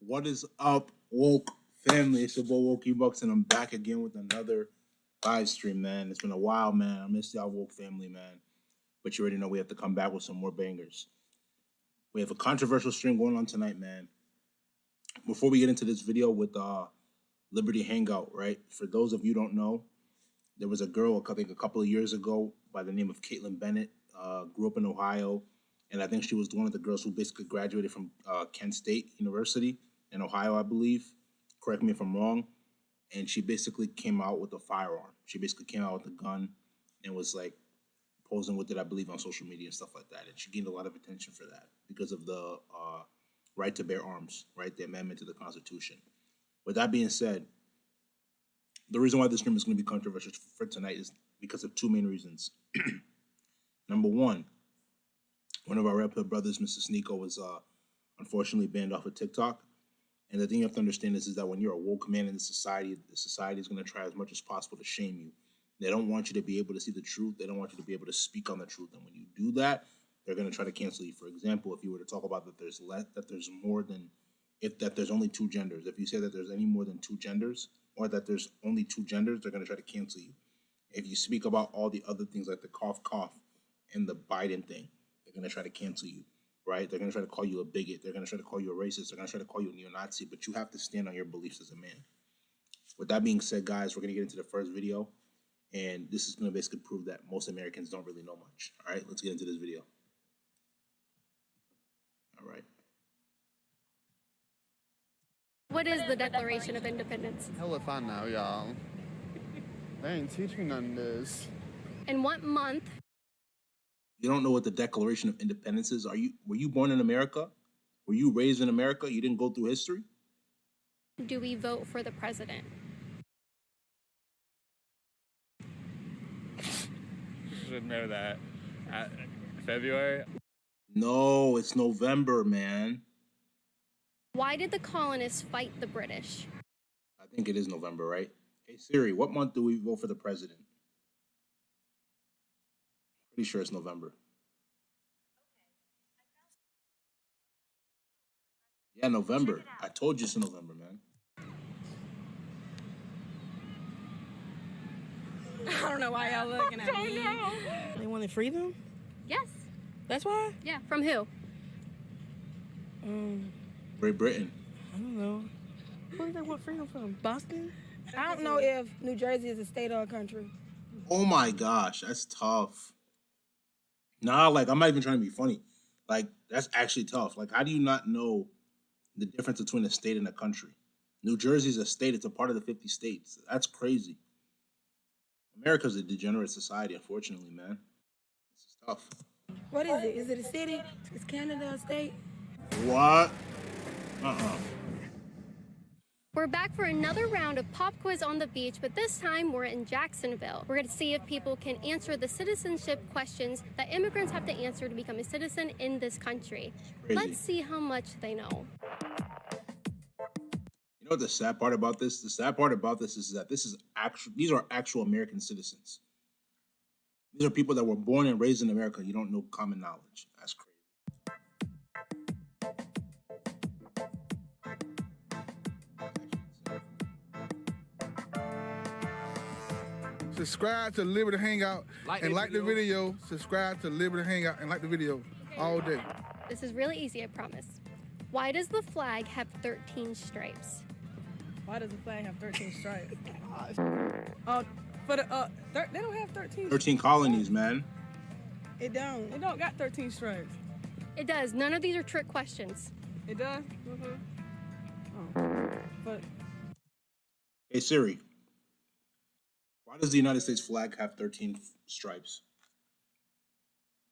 What is up, woke family? It's your boy Wokey Bucks, and I'm back again with another live stream, man. It's been a while, man. I missed y'all, woke family, man. But you already know we have to come back with some more bangers. We have a controversial stream going on tonight, man. Before we get into this video with Liberty Hangout, right? For those of you who don't know, there was a girl, I think a couple of years ago, by the name of Caitlin Bennett. Grew up in Ohio, and I think she was one of the girls who basically graduated from Kent State University in Ohio, I believe. Correct me if I'm wrong. And she basically came out with a firearm. She basically came out with a gun and was like posing with it, I believe, on social media and stuff like that. And she gained a lot of attention for that because of the right to bear arms, right? The amendment to the Constitution. With that being said, the reason why this stream is going to be controversial for tonight is because of two main reasons. Number one of our Red Pill brothers, Mr. Sneeko, was unfortunately banned off of TikTok. And the thing you have to understand is that when you're a woke man in the society is going to try as much as possible to shame you. They don't want you to be able to see the truth. They don't want you to be able to speak on the truth. And when you do that, they're going to try to cancel you. For example, if you were to talk about that there's only two genders. If you say that there's any more than two genders, or that there's only two genders, they're going to try to cancel you. If you speak about all the other things like the cough and the Biden thing, they're going to try to cancel you, right? They're going to try to call you a bigot. They're going to try to call you a racist. They're going to try to call you a neo-Nazi, but you have to stand on your beliefs as a man. With that being said, guys, we're going to get into the first video, and this is going to basically prove that most Americans don't really know much. All right, let's get into this video. All right. What is the Declaration of Independence? Hell if I know, y'all. They ain't teach me none of this. In what month? You don't know what the Declaration of Independence is? Were you born in America? Were you raised in America? You didn't go through history? Do we vote for the president? Should know that. February? No, it's November, man. Why did the colonists fight the British? I think it is November, right? Hey Siri, what month do we vote for the president? Pretty sure it's November. Yeah, November. I told you it's November, man. I don't know why y'all looking at me. They want to free them? Yes. That's why? Yeah. From who? Great Britain. I don't know. Who do they want freedom from? Boston? I don't know if New Jersey is a state or a country. Oh my gosh, that's tough. Nah, like, I'm not even trying to be funny. Like, that's actually tough. Like, how do you not know the difference between a state and a country? New Jersey's a state. It's a part of the 50 states. That's crazy. America's a degenerate society, unfortunately, man. This is tough. What is it? Is it a city? Is Canada a state? What? We're back for another round of pop quiz on the beach, but this time we're in Jacksonville. We're going to see if people can answer the citizenship questions that immigrants have to answer to become a citizen in this country. Let's see how much they know. You know what the sad part about this? The sad part about this is that these are actual American citizens. These are people that were born and raised in America. You don't know common knowledge. That's crazy. Subscribe to Liberty Hangout and like the video. Subscribe to Liberty Hangout and like the video all day. This is really easy, I promise. Why does the flag have 13 stripes? Why does the flag have 13 stripes? They don't have 13. 13 colonies, man. It don't. It don't got 13 stripes. It does. None of these are trick questions. It does? But Hey Siri, why does the United States flag have 13 stripes?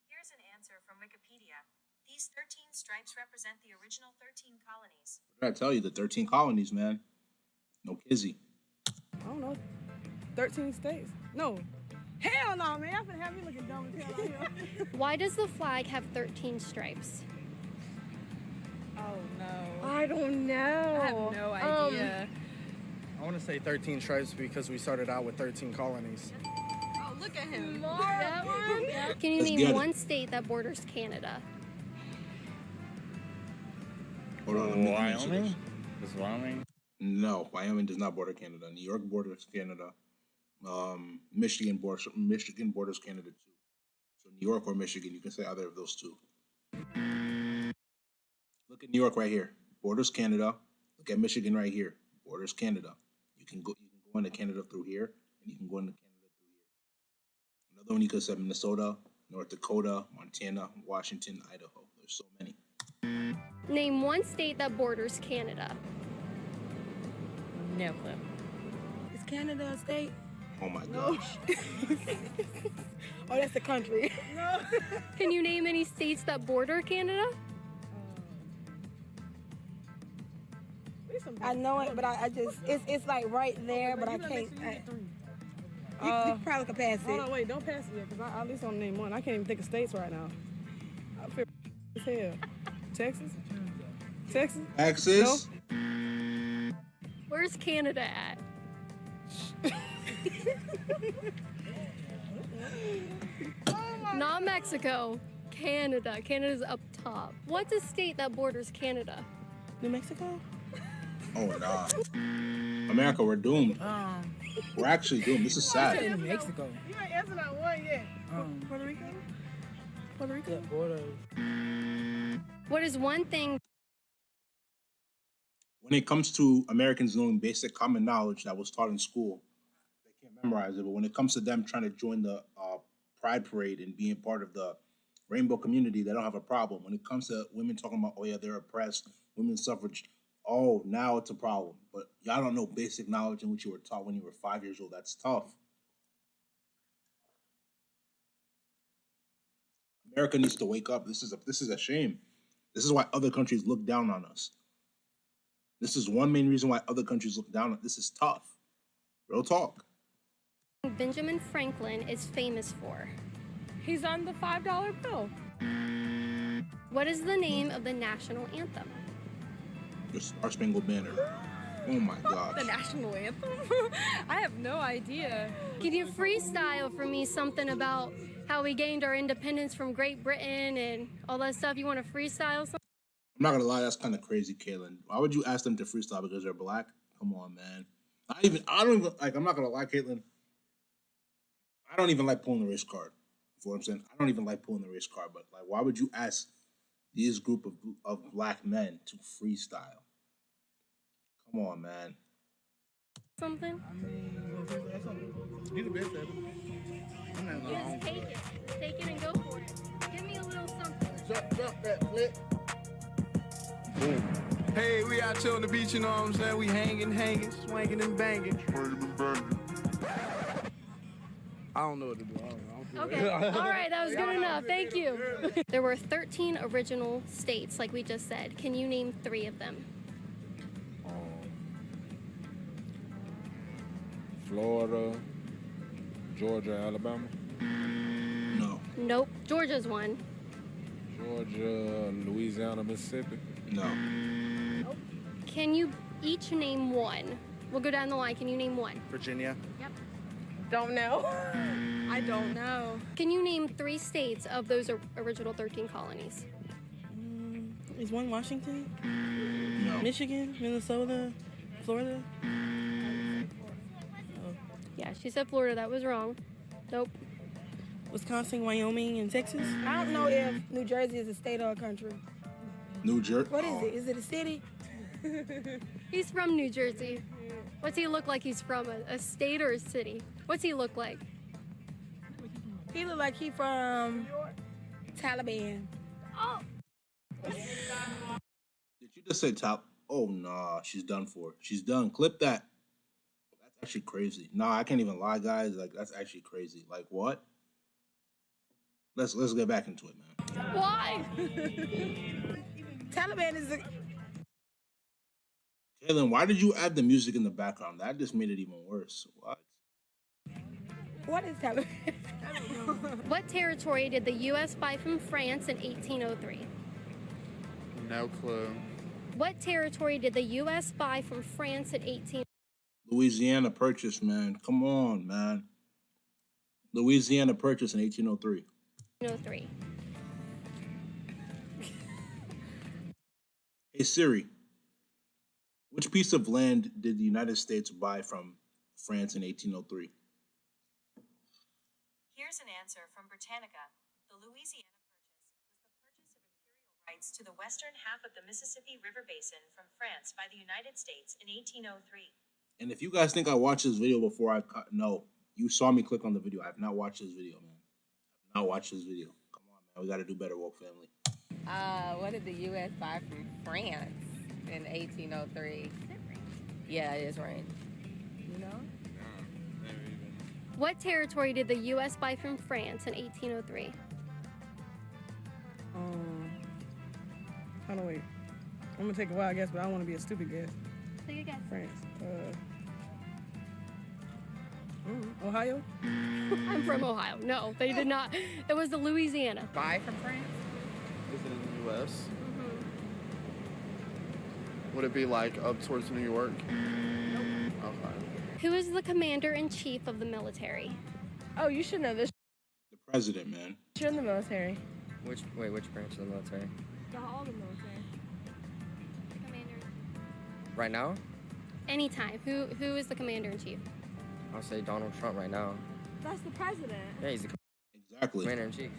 Here's an answer from Wikipedia. These 13 stripes represent the original 13 colonies. What did I tell you? The 13 colonies, man. No kizzy. I don't know. 13 states? No. Hell no, man. I'm gonna have you looking dumb as hell out here. Why does the flag have 13 stripes? Oh no. I don't know. I have no idea. I want to say 13 stripes because we started out with 13 colonies. Oh, look at him. That one? Can you Let's name get it. one state that borders Canada? Hold on, let me answer Wyoming? this. Does Wyoming? No, Wyoming does not border Canada. New York borders Canada. Michigan borders Canada too. So New York or Michigan, you can say either of those two. Look at New York right here, borders Canada. Look at Michigan right here, borders Canada. You can go into Canada through here, and you can go into Canada through here. Another one you could say Minnesota, North Dakota, Montana, Washington, Idaho. There's so many. Name one state that borders Canada. No clue. Is Canada a state? Oh my gosh. Oh, that's a country. No. Can you name any states that border Canada? I know it, but I just, it's like right there, but I can't. You probably could pass it. Hold on, wait, don't pass it yet, because I at least want to name one. I can't even think of states right now. I feel as hell. Texas? Texas? Texas? No? Where's Canada at? Not Mexico. Canada. Canada's up top. What's a state that borders Canada? New Mexico? Oh nah. America, we're doomed. We're actually doomed. This is sad. New Mexico. You ain't answered that one yet. Puerto Rico? Puerto Rico? What is one thing When it comes to Americans knowing basic common knowledge that was taught in school, they can't memorize it. But when it comes to them trying to join the Pride Parade and being part of the rainbow community, they don't have a problem. When it comes to women talking about, oh yeah, they're oppressed, women's suffrage, oh, now it's a problem. But y'all don't know basic knowledge in which you were taught when you were 5 years old. That's tough. America needs to wake up. This is a shame. This is why other countries look down on us. This is one main reason why other countries look down on us. This is tough. Real talk. Benjamin Franklin is famous for? He's on the $5 bill. What is the name of the national anthem? The Star Spangled Banner. Oh my gosh. The national anthem? I have no idea. Can you freestyle for me something about how we gained our independence from Great Britain and all that stuff? You want to freestyle something? I'm not gonna lie, that's kind of crazy, Kaylin. Why would you ask them to freestyle because they're black? Come on, man. I don't even like. I'm not gonna lie, Caitlin. I don't even like pulling the race card. You know what I'm saying? I don't even like pulling the race card. But like, why would you ask this group of black men to freestyle? Come on, man. Something? He's the best at it. I'm not Just lying. take it. Take it and go for it. Give me a little something. Drop that flip. Boom. Hey, we out here on the beach, you know what I'm saying? We hanging, swinging and banging. I don't know what to do. I don't know. Okay. All right, that was good enough. Thank you. There were 13 original states, like we just said. Can you name 3 of them? Florida, Georgia, Alabama. No. Nope. Georgia's one. Georgia, Louisiana, Mississippi. No. Can you each name one? We'll go down the line. Can you name one? Virginia. Yep. Don't know. I don't know. Can you name 3 states of those original 13 colonies? Is one Washington? No. Michigan? Minnesota? Florida? Yeah, she said Florida. That was wrong. Nope. Wisconsin, Wyoming, and Texas? I don't know if New Jersey is a state or a country. New Jersey. What is it? Is it a city? He's from New Jersey. What's he look like he's from? A state or a city? What's he look like? He look like he from Taliban. Oh. Did you just say top? Oh nah, she's done for. She's done. Clip that. That's actually crazy. Nah, I can't even lie, guys. Like that's actually crazy. Like what? Let's get back into it, man. Why? Taliban is a... Kaylin, why did you add the music in the background? That just made it even worse. What is Taliban? What territory did the U.S. buy from France in 1803? No clue. What territory did the U.S. buy from France in 1803? Louisiana Purchase, man. Come on, man. Louisiana Purchase in 1803. 1803. Hey Siri, Which piece of land did the United States buy from France in 1803? Here's an answer from Britannica. The Louisiana Purchase was the purchase of imperial rights to the western half of the Mississippi River Basin from France by the United States in 1803. And if you guys think I watched this video before I cut, no, you saw me click on the video. I have not watched this video, man. I have not watched this video. Come on, man. We got to do better, woke family. What did the U.S. buy from France in 1803? Yeah, it is rain. You know? What territory did the U.S. buy from France in 1803? Hold on, wait. I'm gonna take a wild guess, but I don't want to be a stupid guess. Take a guess. France. Ohio? I'm from Ohio. No, they did not. It was the Louisiana. Buy from France? Is it in the U.S.? Would it be like up towards New York? Nope. Okay. Who is the commander-in-chief of the military? Oh, you should know this. The president, man. You're in the military. Which branch of the military? All the military. The commander. Right now? Anytime. Who is the commander-in-chief? I'll say Donald Trump right now. That's the president. Yeah, he's the Exactly. commander-in-chief.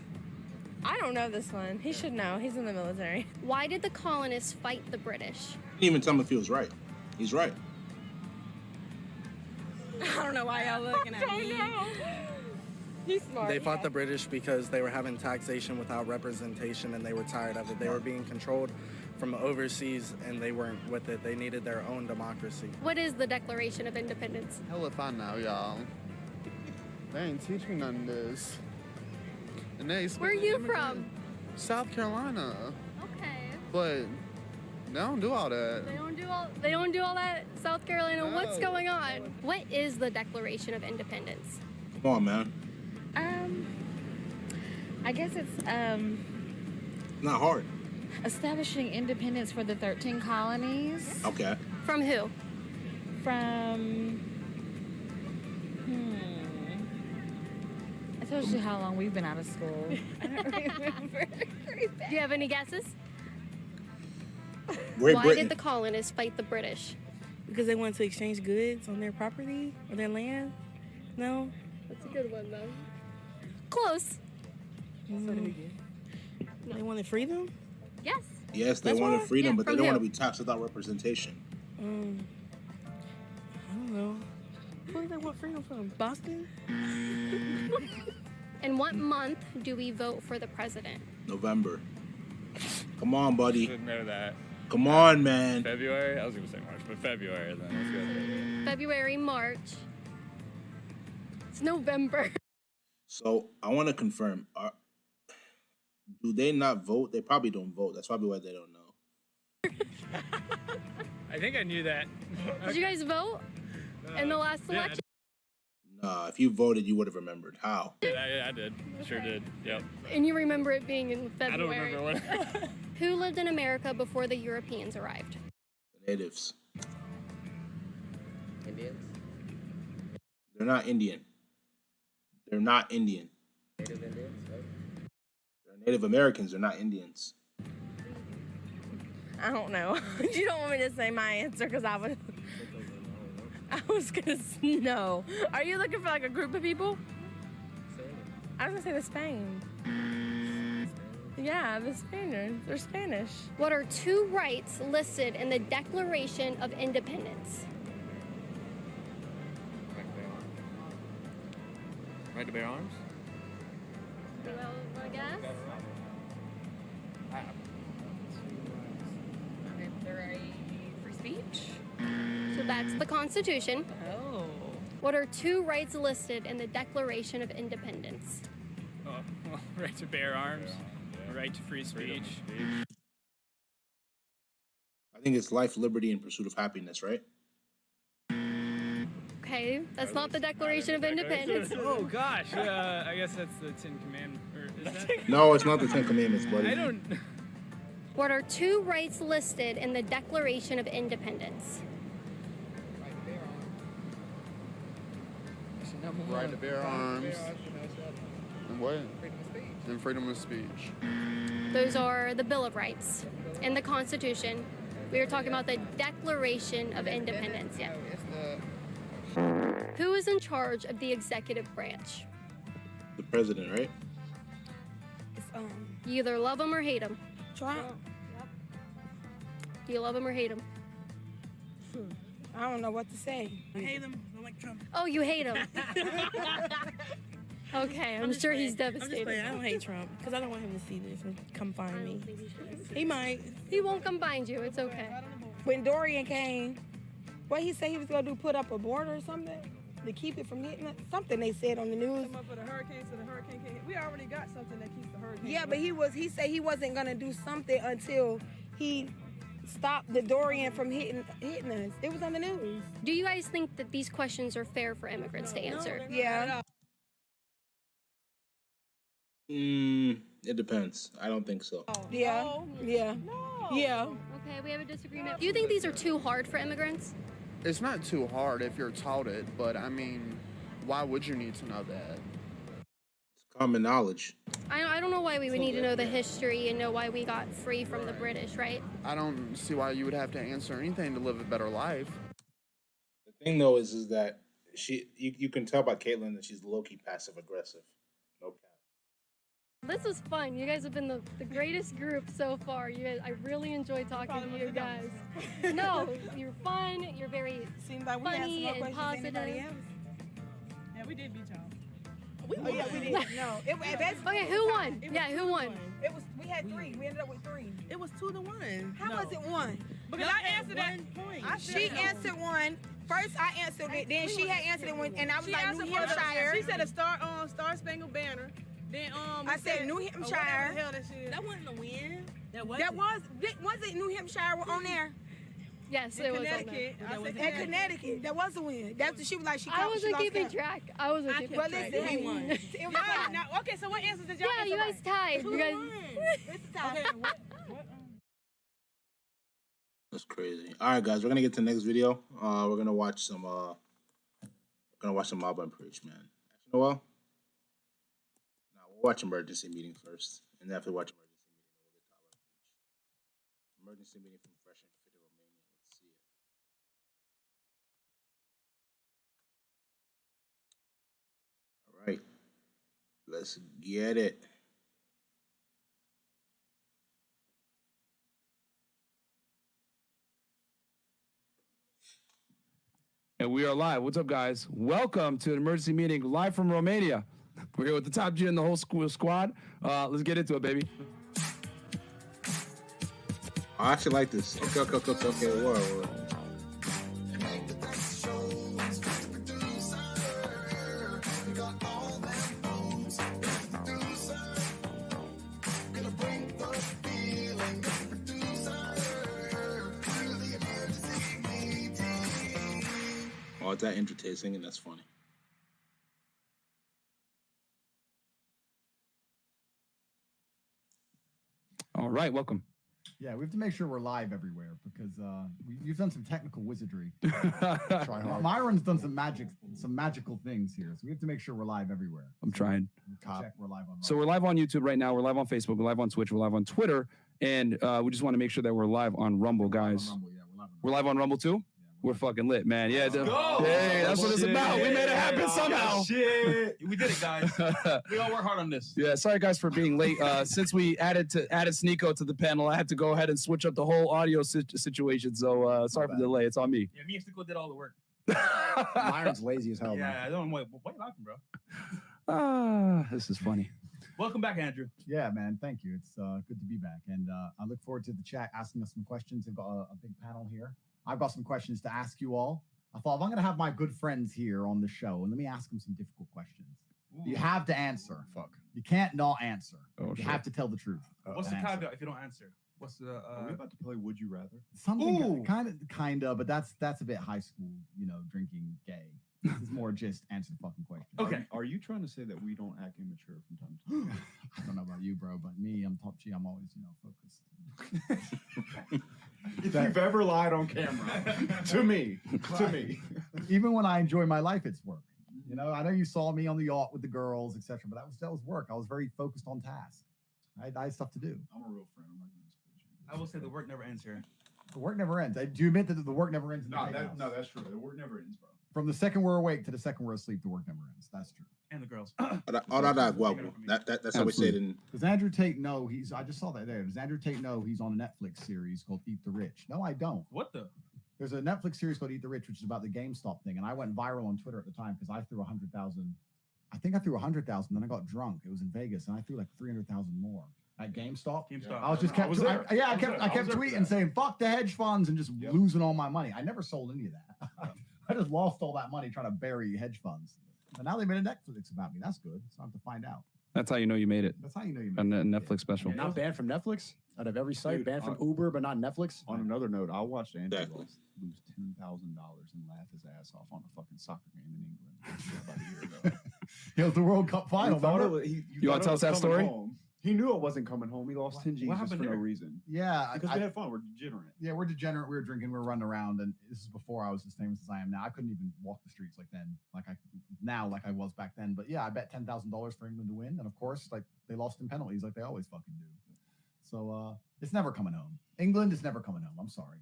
I don't know this one. He should know. He's in the military. Why did the colonists fight the British? Didn't even tell him if he was right. He's right. I don't know why y'all looking at me. He's smart. They fought the British because they were having taxation without representation and they were tired of it. They were being controlled from overseas and they weren't with it. They needed their own democracy. What is the Declaration of Independence? Hell if I know, y'all. They ain't teach me none of this. And they Where are you from? South Carolina. Okay. But they don't do all that. They don't do all that, South Carolina. No. What's going on? What is the Declaration of Independence? Come on, man. I guess it's It's not hard. establishing independence for the 13 colonies Okay. From who? from. I told you how long we've been out of school. I don't remember. Do you have any guesses? Great Why Britain. did the colonists fight the British? Because they wanted to exchange goods on their property or their land? No? That's a good one, though. Close. They wanted freedom? Yes. Yes, they That's wanted why? freedom, Yeah, but they from don't who? want to be taxed without representation. I don't know. Where do they want freedom from? Boston? In what month do we vote for the president? November. Come on, buddy. Should know that. Come on, man. February? I was gonna say March, but February then. Let's go. February, March. It's November. So I want to confirm. Do they not vote? They probably don't vote. That's probably why they don't know. I think I knew that. Did you guys vote in the last yeah, election? Nah, if you voted, you would have remembered. How? Yeah, I did. Sure did. Yep. And you remember it being in I don't February. remember when. Who lived in America before the Europeans arrived? The natives. Indians? They're not Indian. They're not Indian. Native Indians? Right? They're Native Americans. They're not Indians. I don't know. You don't want me to say my answer because I was gonna no. Are you looking for like a group of people? I was gonna say the Spain. Yeah, the Spaniards. They're Spanish. What are two rights listed in the Declaration of Independence? Right to bear arms? I guess. The right free speech. So that's the Constitution. Oh. What are two rights listed in the Declaration of Independence? Oh, well, right to bear arms, right to free speech. I think it's life, liberty, and pursuit of happiness, right? Okay, that's not the Declaration of Independence. Oh gosh, I guess that's the Ten Commandments. Or is that? No, it's not the Ten Commandments, buddy. I don't. What are two rights listed in the Declaration of Independence? Right to bear arms. And what? And freedom of speech. Those are the Bill of Rights and the Constitution. We were talking about the Declaration of Independence. Yeah. Who is in charge of the executive branch? The president, right? It's, You either love him or hate him. Trump. Do you love him or hate him? I don't know what to say. I hate him. I like Trump. Oh, you hate him. Okay, I'm sure he's I'm just devastated. playing. I don't hate Trump because I don't want him to see this and come find me. He might. He won't come find you. It's okay. When Dorian came, what he said he was gonna do, put up a border or something to keep it from hitting us? Something they said on the news. Come up for the hurricane so the hurricane can't hit. We already got something that keeps the hurricane. Yeah, but he said he wasn't gonna do something until he stopped the Dorian from hitting us. It was on the news. Do you guys think that these questions are fair for immigrants to answer? Yeah. It depends. I don't think so. Yeah. Yeah. Yeah. Okay, we have a disagreement. Do you think these are too hard for immigrants? It's not too hard if you're taught it, but I mean, why would you need to know that? It's common knowledge. I don't know why we would need to know the history and know why we got free from the British, right? I don't see why you would have to answer anything to live a better life. The thing though is that you can tell by Caitlyn that she's low-key passive aggressive. No cap. This was fun. You guys have been the greatest group so far. You guys, I really enjoyed talking to you guys. No, you're fun. You're very Seems like we had some funny more and questions than anybody positive. else. Yeah, we did beat y'all. Yeah, we did. No. Okay, who won? Yeah, who won? We had 3. We ended up with 3. It was 2-1. How was it 1? Because I answered that point. She answered 1. First, I answered it. Then she had answered it when, and I was like New Hampshire. She said a Star Spangled Banner. Then I said New Hampshire. That wasn't a win. Was it New Hampshire on there? Yes, it was on there. Connecticut. At Connecticut, that was a win. That's what she was like. I wasn't keeping track. I wasn't keeping Well, track. listen, We won. it was tied. Now, okay, so what answers did y'all Yeah, answer you guys right? tied. You guys. It's a tie. Okay, what? That's crazy. All right, guys, we're gonna get to the next video. We're gonna watch some. Mob and Preach, man. Actually, you know what? No, we'll watch Emergency Meeting first, and then after we watch Emergency Meeting, we'll get to Mob and Preach. Emergency Meeting from Fresh and Fit in Romania. Let's see it. All right, let's get it. And we are live. What's up, guys? Welcome to an emergency meeting live from Romania. We're here with the top G and the whole squad. Let's get into it, baby. I actually like this. Okay. Whoa. Oh, it's that intro tape singing. That's funny. All right, welcome. Yeah, we have to make sure we're live everywhere because you've done some technical wizardry. Myron's done some magical things here, so we have to make sure we're live everywhere. I'm trying. Check we're live on. So we're live on YouTube right now. We're live on Facebook. We're live on Twitch. We're live on Twitter, and we just want to make sure that we're live on Rumble, guys. We're live on Rumble too. We're fucking lit, man. Yeah, hey, that's what it's about. We made it happen somehow. Shit, we did it, guys. We all work hard on this. Yeah, sorry guys for being late. Since we added Sneeko to the panel, I had to go ahead and switch up the whole audio situation. So sorry for the delay. It's on me. Yeah, me and Sneeko did all the work. Myron's lazy as hell. Yeah, I don't know. What are you laughing, bro? This is funny. Welcome back, Andrew. Yeah, man. Thank you. It's good to be back, and I look forward to the chat asking us some questions. We've got a big panel here. I've got some questions to ask you all. I thought, if I'm going to have my good friends here on the show, and let me ask them some difficult questions. Ooh. You have to answer. Fuck. You can't not answer. You have to tell the truth. What's the caveat if you don't answer? What's the? Are we about to play Would You Rather? Something kind of, but that's a bit high school, drinking gay. This is more just answer the fucking question. Okay. Are you trying to say that we don't act immature from time to time? I don't know about you, bro, but me, I'm top G. I'm always, focused. If you've ever lied on camera, to me. Even when I enjoy my life, it's work. I know you saw me on the yacht with the girls, etc., but that was work. I was very focused on task. I had stuff to do. I'm a real friend. I'm not going to split you. I will say the work never ends here. The work never ends. Do you admit that the work never ends? No, that's true. The work never ends, bro. From the second we're awake to the second we're asleep, the work never ends. That's true. And the girls. That's how we say it in. Does Andrew Tate know I just saw that there. Does Andrew Tate know he's on a Netflix series called Eat the Rich? No, I don't. What the? There's a Netflix series called Eat the Rich, which is about the GameStop thing. And I went viral on Twitter at the time because I threw 100,000. I think I threw 100,000. Then I got drunk. It was in Vegas, and I threw like 300,000 more at GameStop. I was just kept tweeting saying fuck the hedge funds and just losing all my money. I never sold any of that. I just lost all that money trying to bury hedge funds. And now they made a Netflix about me. That's good. So I have to find out. That's how you know you made it. That's how you know you made it. A Netflix special. You're not banned from Netflix? Out of every site, banned from Uber, but not Netflix? On another note, I watched Andrew lose $10,000 and laugh his ass off on a fucking soccer game in England about a year ago. It was the World Cup final. You want to tell us that story? Home. He knew it wasn't coming home. He lost 10 G's just for no reason. Yeah. Because we had fun. We're degenerate. Yeah, we're degenerate. We were drinking. We were running around. And this is before I was as famous as I am now. I couldn't even walk the streets like then, like I was back then. But yeah, I bet $10,000 for England to win. And of course, like they lost in penalties like they always fucking do. So it's never coming home. England is never coming home. I'm sorry.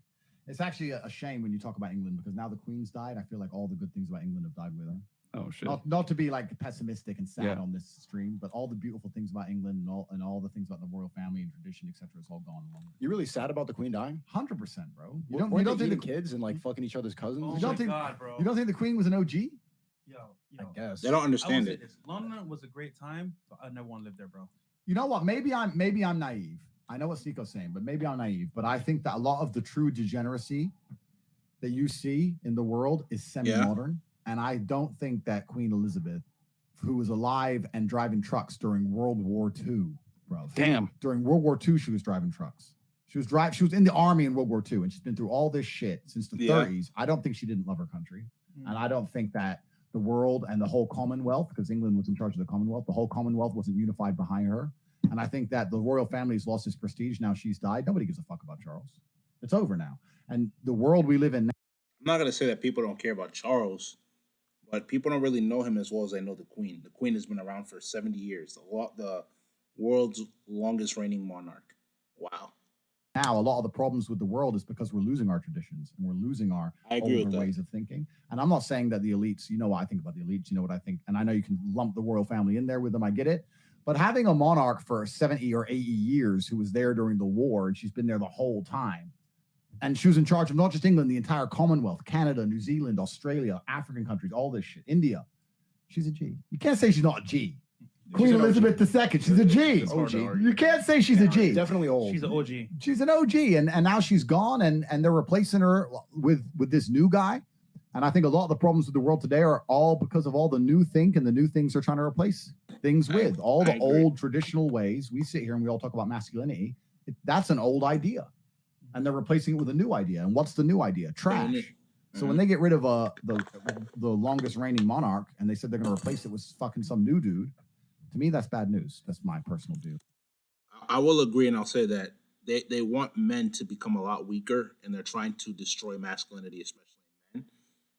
It's actually a shame when you talk about England because now the Queen's died. I feel like all the good things about England have died with her. Oh shit! Not to be like pessimistic and sad on this stream, but all the beautiful things about England and all the things about the royal family and tradition, etc., is all gone wrong. You're really sad about the Queen dying? 100%, bro. You don't think the kids and like fucking each other's cousins? You don't think the Queen was an OG? Yo, I guess they don't understand it. London was a great time, but I never want to live there, bro. You know what? Maybe I'm naive. I know what Sneako's saying, but maybe I'm naive. But I think that a lot of the true degeneracy that you see in the world is semi-modern. And I don't think that Queen Elizabeth, who was alive and driving trucks during World War II, bro. Damn. During World War II, she was driving trucks. She was in the army in World War II, and she's been through all this shit since the 30s. I don't think she didn't love her country. And I don't think that the world and the whole Commonwealth, because England was in charge of the Commonwealth, the whole Commonwealth wasn't unified behind her. And I think that the royal family's lost its prestige. Now she's died. Nobody gives a fuck about Charles. It's over now. And the world we live in now. I'm not going to say that people don't care about Charles, but people don't really know him as well as they know the Queen. The Queen has been around for 70 years, the world's longest reigning monarch. Wow. Now, a lot of the problems with the world is because we're losing our traditions and we're losing our older ways of thinking. And I'm not saying that the elites, you know what I think about the elites, you know what I think. And I know you can lump the royal family in there with them. I get it. But having a monarch for 70 or 80 years who was there during the war, and she's been there the whole time, and she was in charge of not just England, the entire Commonwealth, Canada, New Zealand, Australia, African countries, all this shit, India. She's a G. You can't say she's not a G. Queen Elizabeth II, she's a G. OG. You can't say she's a G. Definitely old. She's an OG. She's an OG, and now she's gone, and they're replacing her with this new guy. And I think a lot of the problems with the world today are all because of all the new think and the new things they're trying to replace things with. All the old traditional ways. We sit here and we all talk about masculinity. That's an old idea. And they're replacing it with a new idea. And what's the new idea? Trash. So when they get rid of the longest reigning monarch and they said they're going to replace it with fucking some new dude, to me, that's bad news. That's my personal view. I will agree, and I'll say that they want men to become a lot weaker, and they're trying to destroy masculinity, especially in men,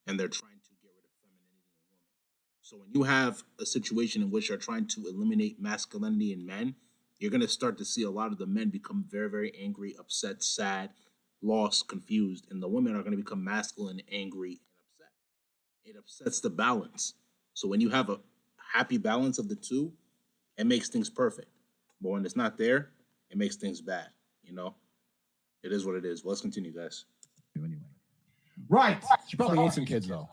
and they're trying to get rid of femininity in women. So when you have a situation in which they're trying to eliminate masculinity in men, you're going to start to see a lot of the men become very, very angry, upset, sad, lost, confused, and the women are going to become masculine, angry, and upset. It upsets the balance. So when you have a happy balance of the two, it makes things perfect. But when it's not there, it makes things bad. You know, it is what it is. Well, let's continue, guys. Anyway, right? She probably ate some kids though.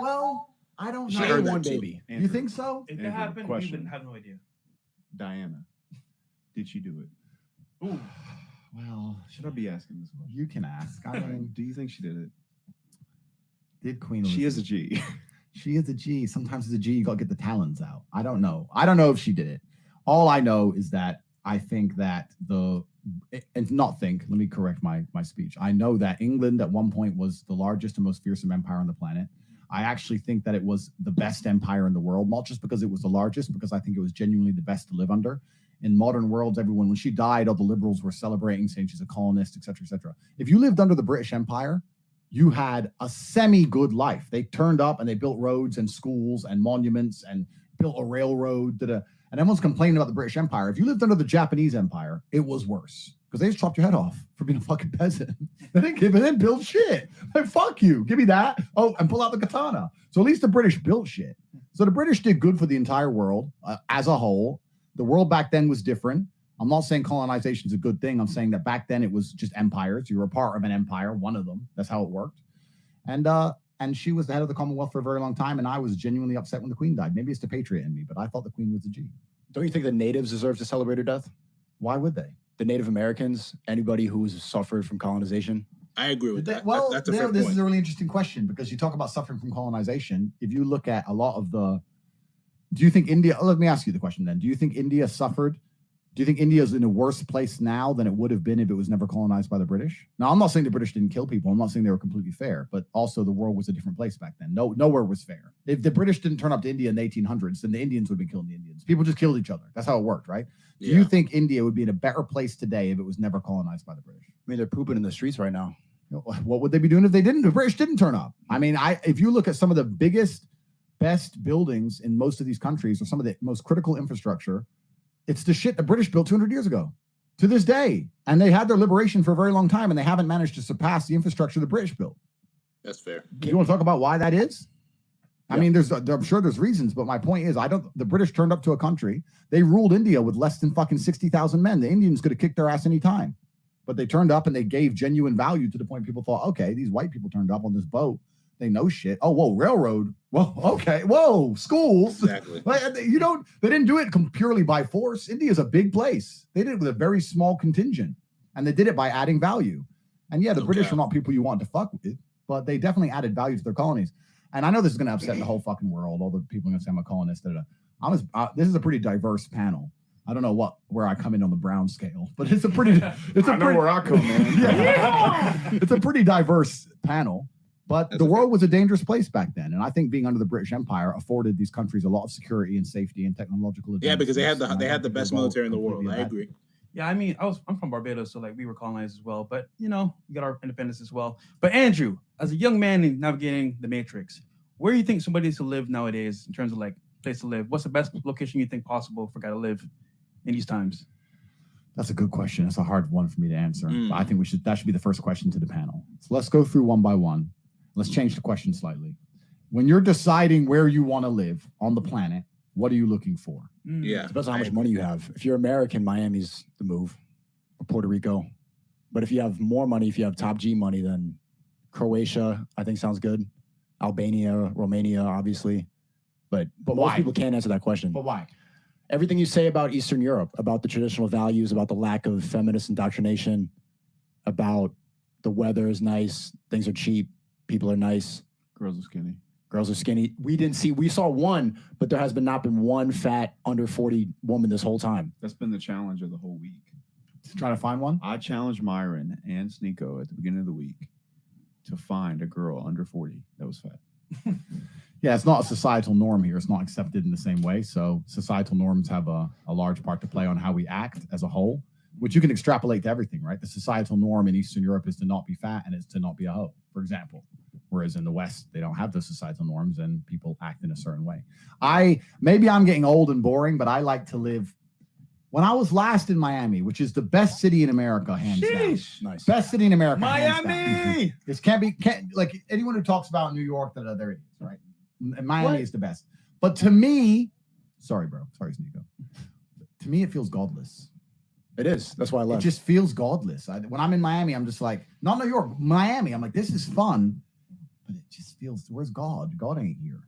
Well, I don't know. She ate one baby. You think so? If that happened, we wouldn't have no idea. Diana, did she do it? Ooh. Well, should I be asking this one? You can ask. I mean, do you think she did it? Did Queen Elizabeth? She is a G. She is a G. Sometimes as a G, you gotta get the talons out. I don't know. I don't know if she did it. All I know is that I think that let me correct my speech. I know that England at one point was the largest and most fearsome empire on the planet. I actually think that it was the best empire in the world, not just because it was the largest, because I think it was genuinely the best to live under. In modern worlds, when she died, all the liberals were celebrating, saying she's a colonist, et cetera, et cetera. If you lived under the British Empire, you had a semi-good life. They turned up and they built roads and schools and monuments and built a railroad. And everyone's complaining about the British Empire. If you lived under the Japanese Empire, it was worse. because they just chopped your head off for being a fucking peasant. They didn't build shit. Like, fuck you. Give me that. Oh, and pull out the katana. So at least the British built shit. So the British did good for the entire world as a whole. The world back then was different. I'm not saying colonization is a good thing. I'm saying that back then it was just empires. You were a part of an empire, one of them. That's how it worked. And she was the head of the Commonwealth for a very long time. And I was genuinely upset when the Queen died. Maybe it's the patriot in me, but I thought the Queen was a G. Don't you think the natives deserve to celebrate her death? Why would they? The Native Americans, anybody who's suffered from colonization. I agree with that. Well, That's a fair this point. is a really interesting question because you talk about suffering from colonization. If you look at a lot of the, do you think India, let me ask you the question then. Do you think India suffered? Do you think India is in a worse place now than it would have been if it was never colonized by the British? Now, I'm not saying the British didn't kill people. I'm not saying they were completely fair, but also the world was a different place back then. Nowhere was fair. If the British didn't turn up to India in the 1800s, then the Indians would have been killing the Indians. People just killed each other. That's how it worked, right? Do you think India would be in a better place today if it was never colonized by the British? I mean, they're pooping in the streets right now. What would they be doing if they didn't? The British didn't turn up. I mean, if you look at some of the biggest, best buildings in most of these countries or some of the most critical infrastructure, it's the shit the British built 200 years ago to this day. And they had their liberation for a very long time and they haven't managed to surpass the infrastructure the British built. That's fair. You want to talk about why that is? I mean, I'm sure there's reasons, but my point is, the British turned up to a country. They ruled India with less than fucking 60,000 men. The Indians could have kicked their ass any time, but they turned up and they gave genuine value to the point people thought, okay, these white people turned up on this boat. They know shit. Oh, whoa, railroad. Well, okay. Whoa, schools. Exactly. They didn't do it purely by force. India is a big place. They did it with a very small contingent and they did it by adding value. And yeah, the British are not people you want to fuck with, but they definitely added value to their colonies. And I know this is going to upset the whole fucking world. All the people are going to say I'm a colonist. This is a pretty diverse panel. I don't know where I come in on the Brown scale, but it's a pretty. It's I know where I come in. It's a pretty diverse panel. But the world was a dangerous place back then, and I think being under the British Empire afforded these countries a lot of security and safety and technological advances. Yeah, because they had the best military in the world. I agree. Yeah, I mean, I'm from Barbados, so like we were colonized as well. But we got our independence as well. But Andrew, as a young man navigating the Matrix, where do you think somebody is to live nowadays in terms of like place to live? What's the best location you think possible for a guy to live in these times? That's a good question. It's a hard one for me to answer. But I think that should be the first question to the panel. So let's go through one by one. Let's change the question slightly. When you're deciding where you want to live on the planet, what are you looking for? Yeah. It depends on how much money you have. If you're American, Miami's the move, or Puerto Rico. But if you have more money, if you have top G money, then Croatia, I think sounds good. Albania, Romania, obviously. But most why? people can't answer that question. But why? Everything you say about Eastern Europe, about the traditional values, about the lack of feminist indoctrination, about the weather is nice, things are cheap, people are nice. Girls are skinny. Girls are skinny. We saw one, but there has not been one fat under 40 woman this whole time. That's been the challenge of the whole week. Trying to find one? I challenged Myron and Sneeko at the beginning of the week to find a girl under 40 that was fat. Yeah, it's not a societal norm here. It's not accepted in the same way. So societal norms have a large part to play on how we act as a whole, which you can extrapolate to everything, right? The societal norm in Eastern Europe is to not be fat and it's to not be a hoe, for example. Whereas in the West, they don't have those societal norms and people act in a certain way. Maybe I'm getting old and boring, but I like to live. When I was last in Miami, which is the best city in America, hands down. Nice. Best city in America. Miami! This can't like anyone who talks about New York, they're idiots, right? And Miami is the best. But to me, sorry, bro. Sorry, Sneeko. To me, it feels godless. It is. That's why I left. It just feels godless. When I'm in Miami, I'm just like, not New York, Miami. I'm like, this is fun. But it just feels, where's God? God ain't here.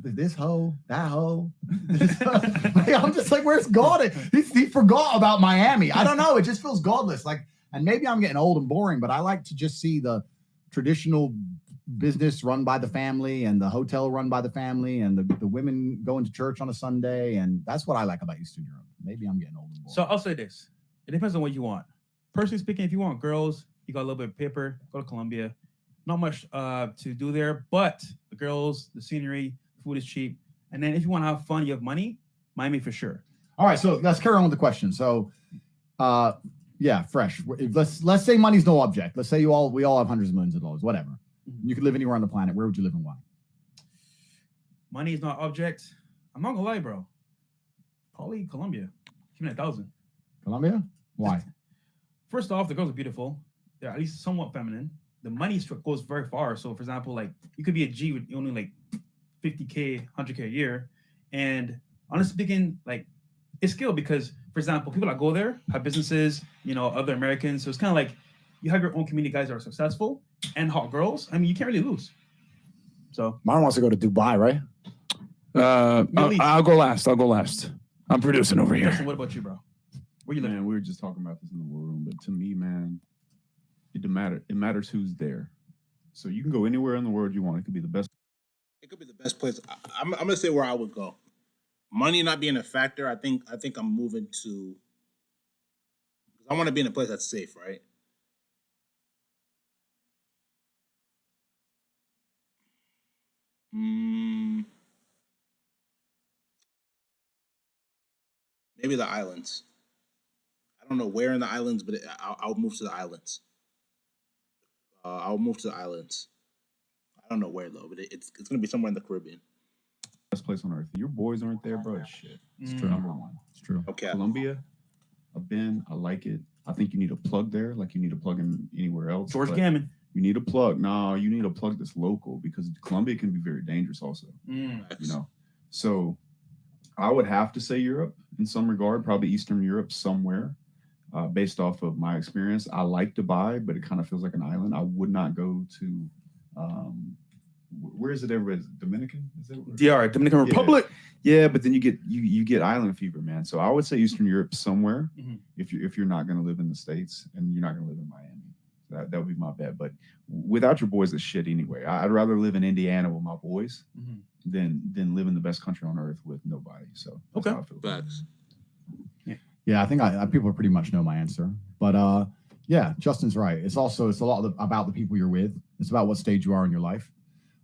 This hoe, that hoe. I'm just like, where's God? He forgot about Miami. I don't know. It just feels godless. Like, and maybe I'm getting old and boring, but I like to just see the traditional business run by the family and the hotel run by the family and the women going to church on a Sunday. And that's what I like about Eastern Europe. Maybe I'm getting old and boring. So I'll say this. It depends on what you want. Personally speaking, if you want girls, you got a little bit of paper, go to Colombia. Not much to do there, but the girls, the scenery, the food is cheap. And then if you want to have fun, you have money, Miami for sure. All right, so let's carry on with the question. So, yeah, fresh. Let's say money's no object. Let's say we all have hundreds of millions of dollars, whatever. You could live anywhere on the planet. Where would you live and why? Money is not object. I'm not gonna lie, bro. Probably Colombia. Give me 1,000. Colombia? Why? First off, the girls are beautiful. They're at least somewhat feminine. The money goes very far. So, for example, like you could be a G with only like 50K, 100K a year. And honestly speaking, like it's skill because, for example, people that go there have businesses, you know, other Americans. So it's kind of like you have your own community guys that are successful and hot girls. I mean, you can't really lose. So Mine wants to go to Dubai, right? I'll go last. I'm producing over here. Justin, what about you, bro? Where you living? Man, we were just talking about this in the war room, but to me, man, it matters who's there. So you can go anywhere in the world you want. It could be the best. It could be the best place. I'm gonna say where I would go. Money not being a factor, I think I'm moving to. I want to be in a place that's safe, right? Maybe the islands. I don't know where in the islands, but I'll move to the islands. I'll move to the islands. I don't know where though, but it's gonna be somewhere in the Caribbean. Best place on earth. Your boys aren't there, bro. Shit. It's true. Number one. It's true. Okay. Colombia, I've been. I like it. I think you need a plug there, like you need a plug in anywhere else. George but Gammon. You need a plug. No, you need a plug that's local because Colombia can be very dangerous also. You know. So I would have to say Europe in some regard, probably Eastern Europe somewhere. Based off of my experience, I like Dubai, but it kind of feels like an island. I would not go to where is it? Everybody, Dominican? Is it? DR, Dominican Republic. Yeah, but then you get island fever, man. So I would say Eastern Europe somewhere. If you're not going to live in the States and you're not going to live in Miami, that would be my bet. But without your boys, it's shit anyway. I'd rather live in Indiana with my boys than live in the best country on earth with nobody. So that's how I feel. Facts. Yeah, I think people pretty much know my answer. But yeah, Justin's right. It's a lot about the people you're with. It's about what stage you are in your life.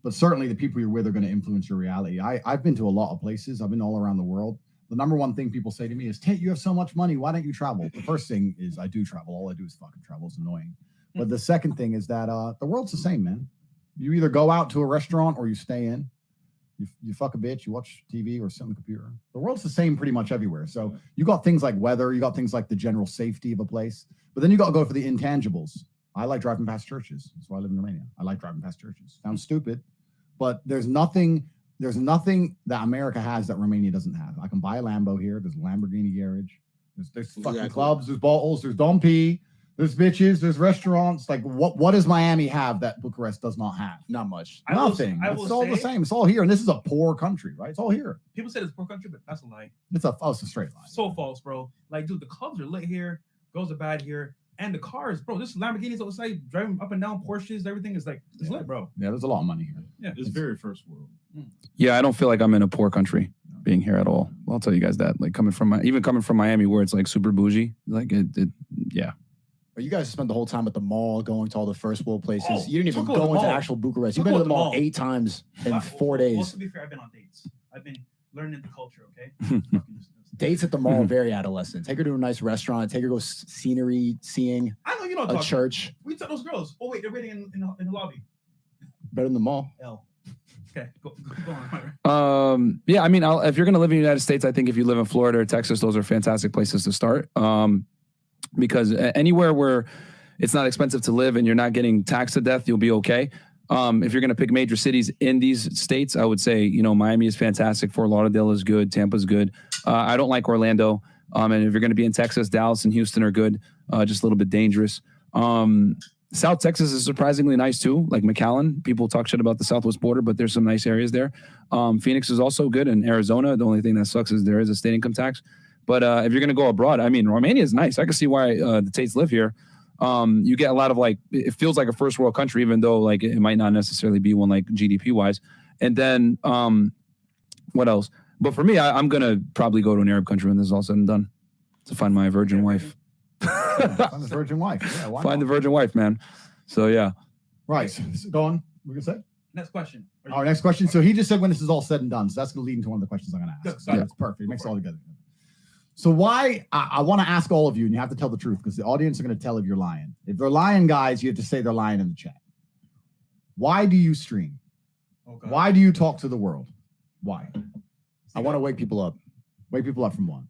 But certainly the people you're with are going to influence your reality. I've been to a lot of places. I've been all around the world. The number one thing people say to me is, Tate, you have so much money. Why don't you travel? The first thing is I do travel. All I do is fucking travel. It's annoying. But the second thing is that the world's the same, man. You either go out to a restaurant or you stay in. You fuck a bitch, you watch TV or sit on the computer. The world's the same pretty much everywhere. So you got things like weather, you got things like the general safety of a place, but then you got to go for the intangibles. I like driving past churches. That's why I live in Romania. I like driving past churches. Sounds stupid, but there's nothing that America has that Romania doesn't have. I can buy a Lambo here. There's a Lamborghini garage. There's fucking clubs, there's bottles, there's Dom P, there's bitches, there's restaurants. Like what does Miami have that Bucharest does not have? Not much. Nothing. It's all the same. It's all here. And this is a poor country, right? It's all here. People say it's a poor country, but that's a lie. It's a straight lie. So false, bro. Like, dude, the clubs are lit here, girls are bad here, and the cars, bro. This Lamborghinis outside, driving up and down, Porsches, everything is like it's lit, bro. Yeah, there's a lot of money here. Yeah, it's very first world. Yeah, I don't feel like I'm in a poor country being here at all. I'll tell you guys that. Like coming from Miami, where it's like super bougie, like yeah. But you guys spent the whole time at the mall, going to all the first world places. Oh, You didn't even go into actual Bucharest. You've been to the mall 8 times in 4 days. Well, to be fair, I've been on dates. I've been learning the culture, okay? Dates at the mall, very adolescent. Take her to a nice restaurant. Take her to go scenery seeing. I know you know a church. We took those girls. Oh wait, they're waiting in the lobby. Better than the mall. L. Okay, go on. Yeah, I mean, if you're gonna live in the United States, I think if you live in Florida or Texas, those are fantastic places to start. Because anywhere where it's not expensive to live and you're not getting taxed to death, you'll be okay. If you're going to pick major cities in these states, I would say, Miami is fantastic. Fort Lauderdale is good. Tampa's good. I don't like Orlando. And if you're going to be in Texas, Dallas and Houston are good. Just a little bit dangerous. South Texas is surprisingly nice too. Like McAllen, people talk shit about the Southwest border, but there's some nice areas there. Phoenix is also good. And Arizona, the only thing that sucks is there is a state income tax. But if you're going to go abroad, I mean, Romania is nice. I can see why the Tates live here. You get a lot of it feels like a first world country, even though it might not necessarily be one like GDP wise. And then what else? But for me, I'm going to probably go to an Arab country when this is all said and done to find my virgin wife. Find the virgin wife. Yeah, find the virgin wife, man. So, yeah. Right. So go on. What are you going to say? Next question. Our next question. So he just said when this is all said and done. So that's going to lead into one of the questions I'm going to ask. So that's perfect. It makes it all together. So why, I want to ask all of you, and you have to tell the truth because the audience are going to tell if you're lying. If they're lying, guys, you have to say they're lying in the chat. Why do you stream? Okay. Why do you talk to the world? Why? I want to wake people up. Wake people up from what?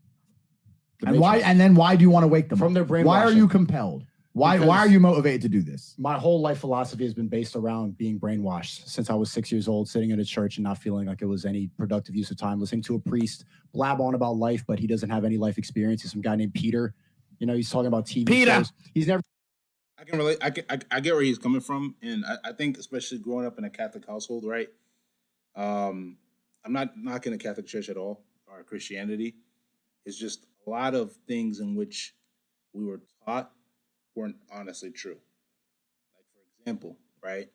And why? And then why do you want to wake them From up? their Why are brainwashing. you compelled? Why Because are you motivated to do this? My whole life philosophy has been based around being brainwashed since I was 6 years old, sitting in a church and not feeling like it was any productive use of time, listening to a priest blab on about life, but he doesn't have any life experience. He's some guy named Peter. You know, he's talking about TV shows. He's never. I can relate. I get where he's coming from, and I think especially growing up in a Catholic household, right? I'm not knocking the Catholic Church at all or Christianity. It's just a lot of things in which we were taught weren't honestly true. Like, for example, right?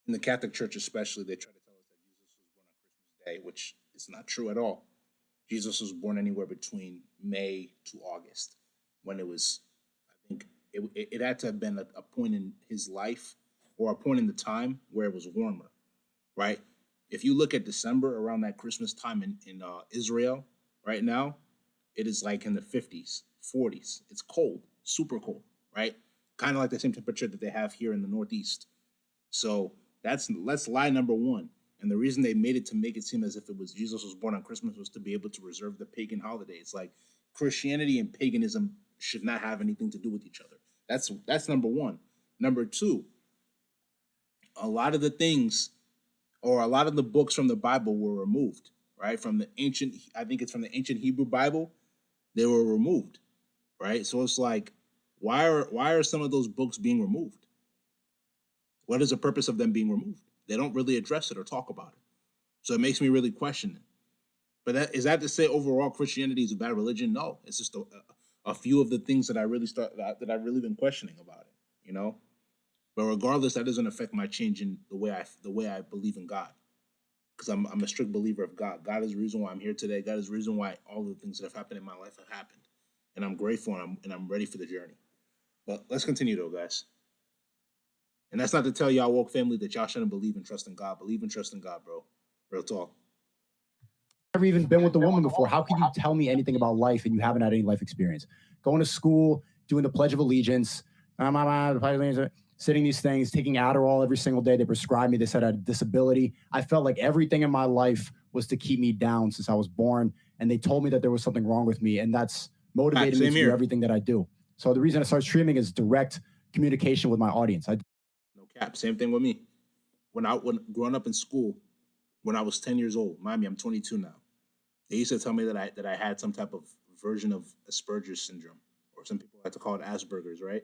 In the Catholic Church especially, they try to tell us that Jesus was born on Christmas Day, which is not true at all. Jesus was born anywhere between May to August, when it was, I think, it had to have been a point in his life or a point in the time where it was warmer, right? If you look at December around that Christmas time in Israel right now, it is like in the 50s, 40s. It's cold, super cold, right? Kind of like the same temperature that they have here in the Northeast. So that's lie number one. And the reason they made it to make it seem as if it was Jesus was born on Christmas was to be able to reserve the pagan holidays. Like, Christianity and paganism should not have anything to do with each other. That's number one. Number two, a lot of the things or a lot of the books from the Bible were removed, right? From the ancient, I think it's from the ancient Hebrew Bible, they were removed, right? So it's like, why are some of those books being removed? What is the purpose of them being removed? They don't really address it or talk about it. So it makes me really question it. But is that to say overall Christianity is a bad religion? No, it's just a few of the things that that I've really been questioning about it, you know? But regardless, that doesn't affect my change in the way I believe in God. Because I'm a strict believer of God. God is the reason why I'm here today. God is the reason why all the things that have happened in my life have happened. And I'm grateful and I'm ready for the journey. But let's continue though, guys. And that's not to tell y'all woke family that y'all shouldn't believe and trust in God. Believe and trust in God, bro. Real talk. Never even been with a woman before. How can you tell me anything about life and you haven't had any life experience? Going to school, doing the Pledge of Allegiance, sitting these things, taking Adderall every single day. They prescribed me. They said I had a disability. I felt like everything in my life was to keep me down since I was born. And they told me that there was something wrong with me. And that's motivated me to do everything that I do. So the reason I started streaming is direct communication with my audience. No cap. Same thing with me. When growing up in school, when I was 10 years old, mind me, I'm 22 now. They used to tell me that I had some type of version of Asperger's syndrome, or some people like to call it Asperger's, right?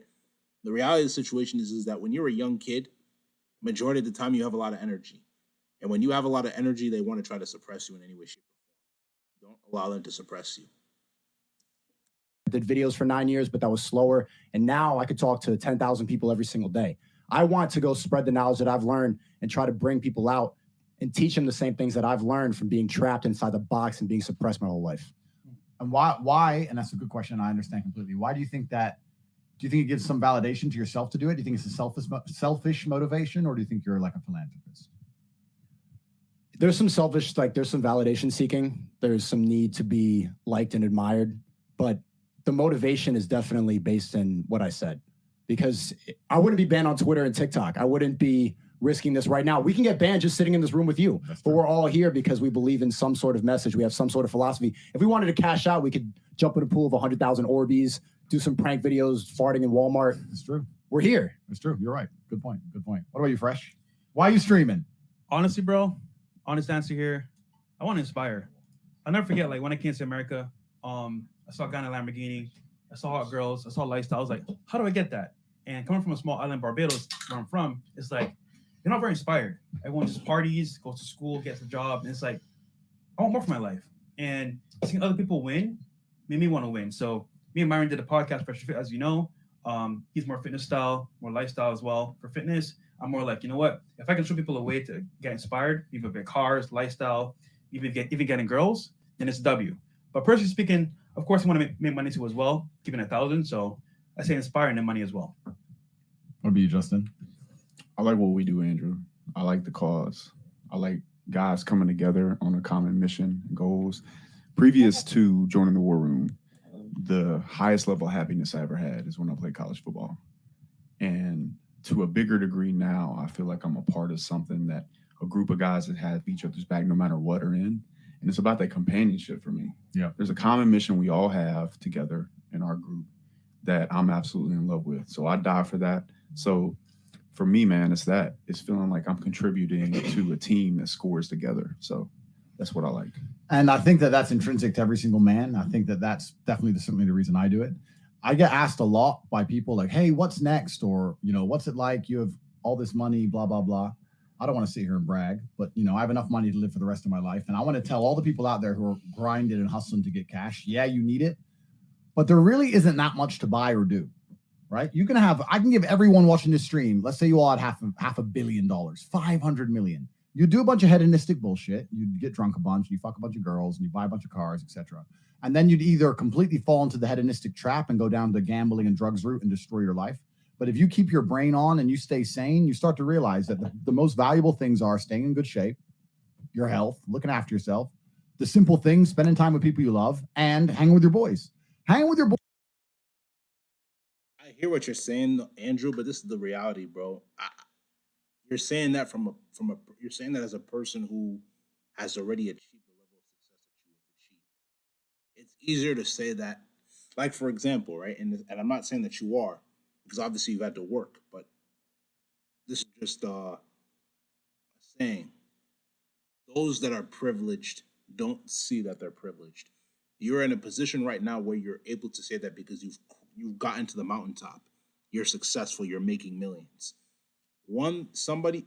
The reality of the situation is that when you're a young kid, majority of the time you have a lot of energy. And when you have a lot of energy, they want to try to suppress you in any way, shape, or form. Don't allow them to suppress you. I did videos for 9 years, but that was slower. And now I could talk to 10,000 people every single day. I want to go spread the knowledge that I've learned and try to bring people out and teach them the same things that I've learned from being trapped inside the box and being suppressed my whole life. And why, and that's a good question, I understand completely. Why do you think that? Do you think it gives some validation to yourself to do it? Do you think it's a selfish motivation, or do you think you're like a philanthropist? There's some selfish, like there's some validation seeking. There's some need to be liked and admired, but the motivation is definitely based in what I said, because I wouldn't be banned on Twitter and TikTok. I wouldn't be risking this right now. We can get banned just sitting in this room with you, but we're all here because we believe in some sort of message. We have some sort of philosophy. If we wanted to cash out, we could jump in a pool of 100,000 Orbeez, do some prank videos, farting in Walmart. It's true. We're here. It's true. You're right. Good point. Good point. What about you, Fresh? Why are you streaming? Honestly, bro, honest answer here. I want to inspire. I'll never forget, like when I came to America, I saw a guy in a Lamborghini. I saw hot girls. I saw lifestyle. I was like, how do I get that? And coming from a small island, Barbados, where I'm from, it's like, you're not very inspired. Everyone just parties, goes to school, gets a job. And it's like, I want more for my life. And seeing other people win made me want to win. So me and Myron did a podcast, Fresh Fit, as you know. He's more fitness style, more lifestyle as well. For fitness, I'm more like, you know what? If I can show people a way to get inspired, even with cars, lifestyle, even getting girls, then it's W. But personally speaking, of course, I want to make money too as well, keeping 1,000. So I say inspiring and money as well. What about you, Justin? I like what we do, Andrew. I like the cause. I like guys coming together on a common mission and goals. Previous to joining the War Room, the highest level of happiness I ever had is when I played college football. And to a bigger degree now, I feel like I'm a part of something that a group of guys that have each other's back no matter what are in. And it's about that companionship for me. Yeah. There's a common mission we all have together in our group that I'm absolutely in love with. So I die for that. So for me, man, it's that. It's feeling like I'm contributing to a team that scores together. So that's what I like. And I think that that's intrinsic to every single man. I think that that's definitely certainly the reason I do it. I get asked a lot by people like, hey, what's next? Or, what's it like? You have all this money, blah, blah, blah. I don't want to sit here and brag, but, I have enough money to live for the rest of my life. And I want to tell all the people out there who are grinding and hustling to get cash, yeah, you need it, but there really isn't that much to buy or do, right? I can give everyone watching this stream, let's say you all had half $1 billion, 500 million. You do a bunch of hedonistic bullshit. You get drunk a bunch, and you fuck a bunch of girls, and you buy a bunch of cars, etc. And then you'd either completely fall into the hedonistic trap and go down the gambling and drugs route and destroy your life. But if you keep your brain on and you stay sane, you start to realize that the most valuable things are staying in good shape, your health, looking after yourself, the simple things, spending time with people you love, and hanging with your boys. Hanging with your boys. I hear what you're saying, Andrew, but this is the reality, bro. You're saying that you're saying that as a person who has already achieved the level of success that you have achieved. It's easier to say that, like for example, right? And I'm not saying that you are, because obviously you've had to work, but this is just a saying. Those that are privileged don't see that they're privileged. You're in a position right now where you're able to say that because you've gotten to the mountaintop. You're successful. You're making millions. Somebody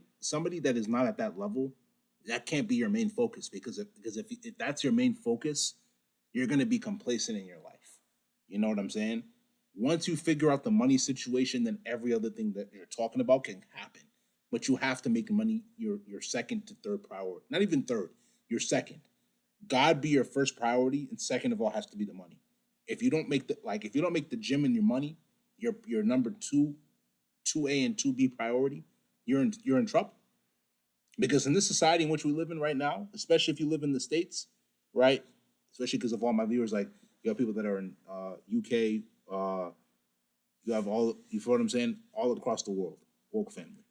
that is not at that level, that can't be your main focus because if that's your main focus, you're going to be complacent in your life. You know what I'm saying? Once you figure out the money situation, then every other thing that you're talking about can happen. But you have to make money your second to third priority. Not even third, your second. God be your first priority, and second of all has to be the money. If you don't make the gym and your money your number 2A and 2B priority, you're in trouble. Because in this society in which we live in right now, especially if you live in the States, right? Especially because of all my viewers, like you have people that are in UK, you have all, you feel what I'm saying? All across the world, woke family.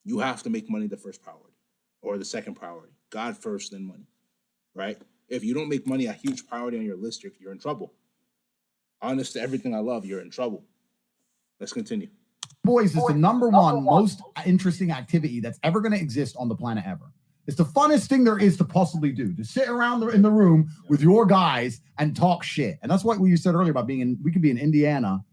You have to make money the first priority or the second priority. God first, then money, right? If you don't make money a huge priority on your list, you're in trouble. Honest to everything I love, you're in trouble. Let's continue. Boys is the number one most interesting activity that's ever going to exist on the planet ever. It's the funnest thing there is to possibly do, to sit around in the room with your guys and talk shit. And that's what you said earlier about we could be in Indiana,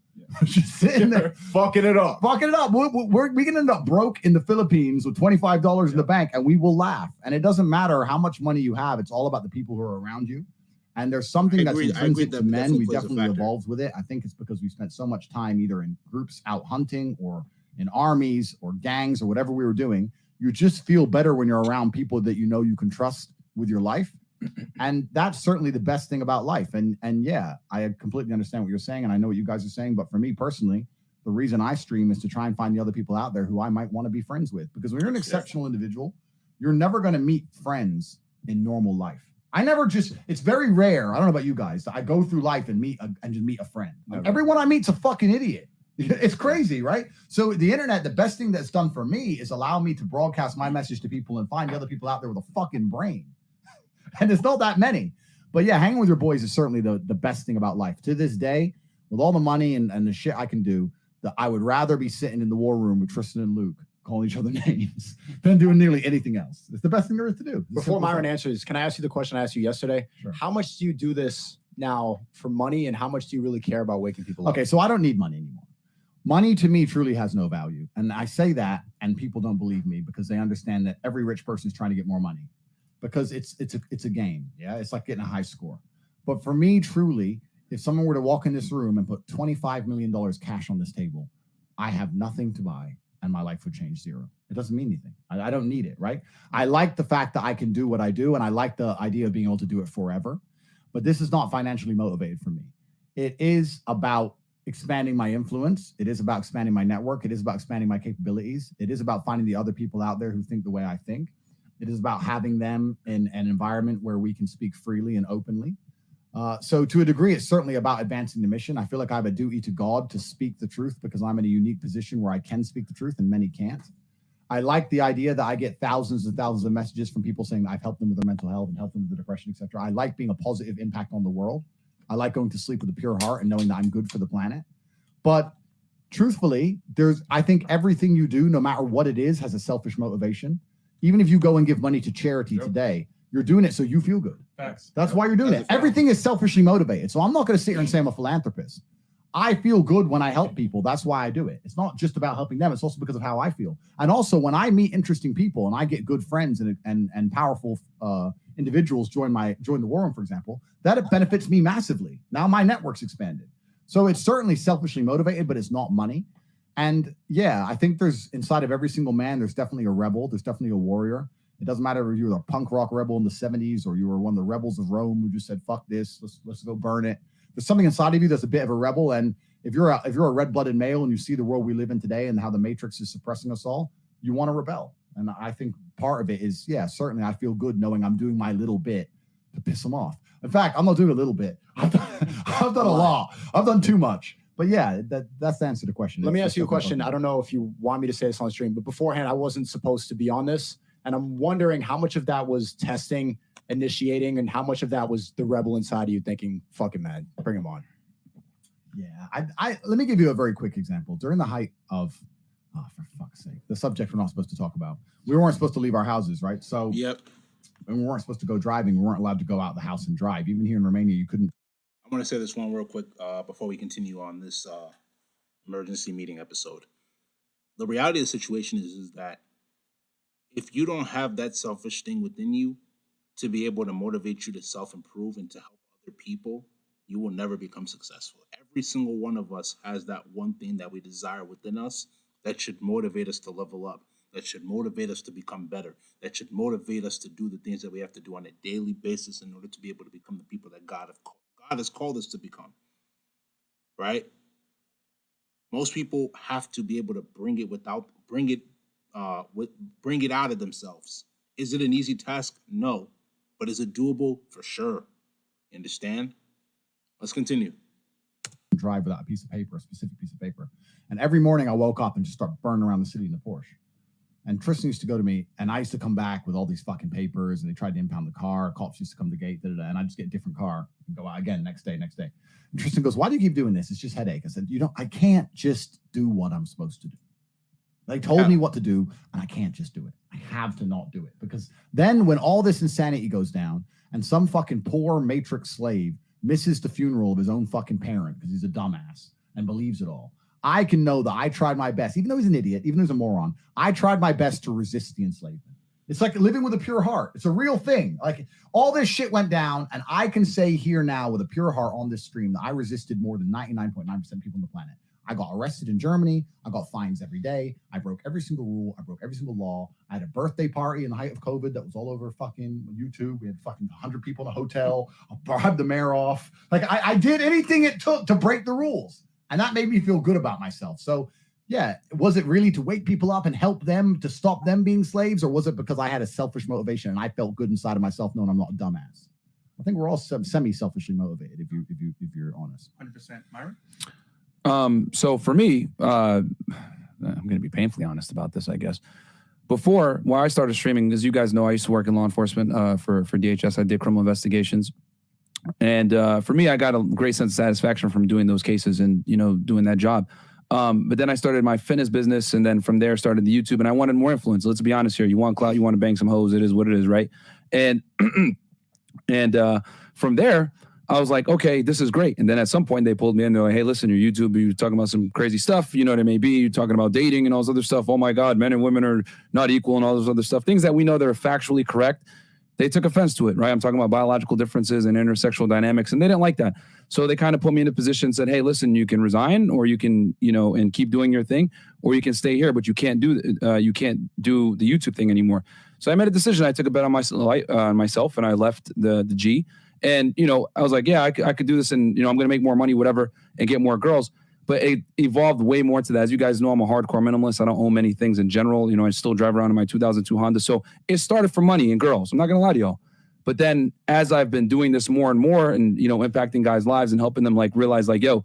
just sitting there fucking it up. We can end up broke in the Philippines with $25 in the bank, and we will laugh. And it doesn't matter how much money you have. It's all about the people who are around you. And there's something that's intrinsic to men. We definitely evolved with it. I think it's because we spent so much time either in groups out hunting or in armies or gangs or whatever we were doing. You just feel better when you're around people that you know you can trust with your life. And that's certainly the best thing about life. And yeah, I completely understand what you're saying. And I know what you guys are saying. But for me personally, the reason I stream is to try and find the other people out there who I might want to be friends with. Because when you're an exceptional individual, you're never going to meet friends in normal life. It's very rare. I don't know about you guys. I go through life and just meet a friend. Everyone I meet's a fucking idiot. It's crazy, right? So the internet, the best thing that's done for me is allow me to broadcast my message to people and find the other people out there with a fucking brain. And there's not that many. But yeah, hanging with your boys is certainly the best thing about life. To this day, with all the money and the shit I can do, I would rather be sitting in the war room with Tristan and Luke, calling each other names, than doing nearly anything else. It's the best thing there is to do. Before Myron answers, can I ask you the question I asked you yesterday? Sure. How much do you do this now for money, and how much do you really care about waking people up? Okay, so I don't need money anymore. Money to me truly has no value. And I say that, and people don't believe me because they understand that every rich person is trying to get more money because it's a game. Yeah, it's like getting a high score. But for me, truly, if someone were to walk in this room and put $25 million cash on this table, I have nothing to buy. And my life would change zero. It doesn't mean anything. I don't need it, right? I like the fact that I can do what I do, and I like the idea of being able to do it forever. But this is not financially motivated for me. It is about expanding my influence. It is about expanding my network. It is about expanding my capabilities. It is about finding the other people out there who think the way I think. It is about having them in an environment where we can speak freely and openly. So to a degree, it's certainly about advancing the mission. I feel like I have a duty to God to speak the truth because I'm in a unique position where I can speak the truth and many can't. I like the idea that I get thousands and thousands of messages from people saying I've helped them with their mental health and helped them with their depression, etc. I like being a positive impact on the world. I like going to sleep with a pure heart and knowing that I'm good for the planet. But truthfully, I think everything you do, no matter what it is, has a selfish motivation. Even if you go and give money to charity today, you're doing it so you feel good. Facts. That's why you're doing it. Everything is selfishly motivated. So I'm not going to sit here and say I'm a philanthropist. I feel good when I help people. That's why I do it. It's not just about helping them. It's also because of how I feel. And also when I meet interesting people and I get good friends and powerful individuals join the war room, for example, that benefits me massively. Now my network's expanded. So it's certainly selfishly motivated, but it's not money. And yeah, I think there's inside of every single man, there's definitely a rebel. There's definitely a warrior. It doesn't matter if you were a punk rock rebel in the 70s or you were one of the rebels of Rome who just said, fuck this, let's go burn it. There's something inside of you that's a bit of a rebel. And if you're a red-blooded male and you see the world we live in today and how the Matrix is suppressing us all, you want to rebel. And I think part of it is, yeah, certainly I feel good knowing I'm doing my little bit to piss them off. In fact, I'm not doing a little bit. I've done a lot. I've done too much. But yeah, that's the answer to the question. Let me ask you a question. I don't know if you want me to say this on stream, but beforehand, I wasn't supposed to be on this. And I'm wondering how much of that was testing, initiating, and how much of that was the rebel inside of you thinking, fuck it, man, bring him on. Yeah, let me give you a very quick example. During the height of, for fuck's sake, the subject we're not supposed to talk about. We weren't supposed to leave our houses, right? So yep. And we weren't supposed to go driving. We weren't allowed to go out the house and drive. Even here in Romania, you couldn't. I'm going to say this one real quick before we continue on this emergency meeting episode. The reality of the situation is that if you don't have that selfish thing within you to be able to motivate you to self-improve and to help other people, you will never become successful. Every single one of us has that one thing that we desire within us that should motivate us to level up, that should motivate us to become better, that should motivate us to do the things that we have to do on a daily basis in order to be able to become the people that God has called us to become, right? Most people have to be able to bring it out of themselves. Is it an easy task? No. But is it doable? For sure. You understand? Let's continue. Drive without a piece of paper, a specific piece of paper. And every morning I woke up and just start burning around the city in the Porsche. And Tristan used to go to me, and I used to come back with all these fucking papers, and they tried to impound the car. Cops used to come to the gate, and I just get a different car and go out again next day. And Tristan goes, "Why do you keep doing this? It's just headache." I said, I can't just do what I'm supposed to do. They told me what to do, and I can't just do it. I have to not do it. Because then when all this insanity goes down, and some fucking poor matrix slave misses the funeral of his own fucking parent because he's a dumbass and believes it all, I can know that I tried my best, even though he's an idiot, even though he's a moron, I tried my best to resist the enslavement. It's like living with a pure heart. It's a real thing. Like all this shit went down, and I can say here now with a pure heart on this stream that I resisted more than 99.9% of people on the planet. I got arrested in Germany. I got fines every day. I broke every single rule. I broke every single law. I had a birthday party in the height of COVID that was all over fucking YouTube. We had fucking 100 people in a hotel. I bribed the mayor off. Like I did anything it took to break the rules. And that made me feel good about myself. So yeah, was it really to wake people up and help them to stop them being slaves? Or was it because I had a selfish motivation and I felt good inside of myself knowing I'm not a dumbass? I think we're all semi-selfishly motivated if you're honest. 100%. Myron? So for me, I'm going to be painfully honest about this, I guess. Before, while I started streaming, as you guys know, I used to work in law enforcement for DHS. I did criminal investigations. And for me, I got a great sense of satisfaction from doing those cases and, doing that job. But then I started my fitness business, and then from there started the YouTube, and I wanted more influence. Let's be honest here. You want clout, you want to bang some hoes. It is what it is, right? And from there, I was like, okay, this is great. And then at some point they pulled me in. They're like, hey, listen, your YouTube, you're talking about some crazy stuff. You know what it may be. You're talking about dating and all this other stuff. Oh my God, men and women are not equal and all this other stuff. Things that we know that are factually correct. They took offense to it, right? I'm talking about biological differences and intersexual dynamics, and they didn't like that. So they kind of put me in a position and said, hey, listen, you can resign, or you can, and keep doing your thing, or you can stay here, but you can't do the YouTube thing anymore. So I made a decision. I took a bet on myself, and I left the G. And, I was like, yeah, I could do this, and, I'm going to make more money, whatever, and get more girls. But it evolved way more to that. As you guys know, I'm a hardcore minimalist. I don't own many things in general. I still drive around in my 2002 Honda. So it started for money and girls. I'm not going to lie to y'all. But then as I've been doing this more and more and, impacting guys' lives and helping them realize yo,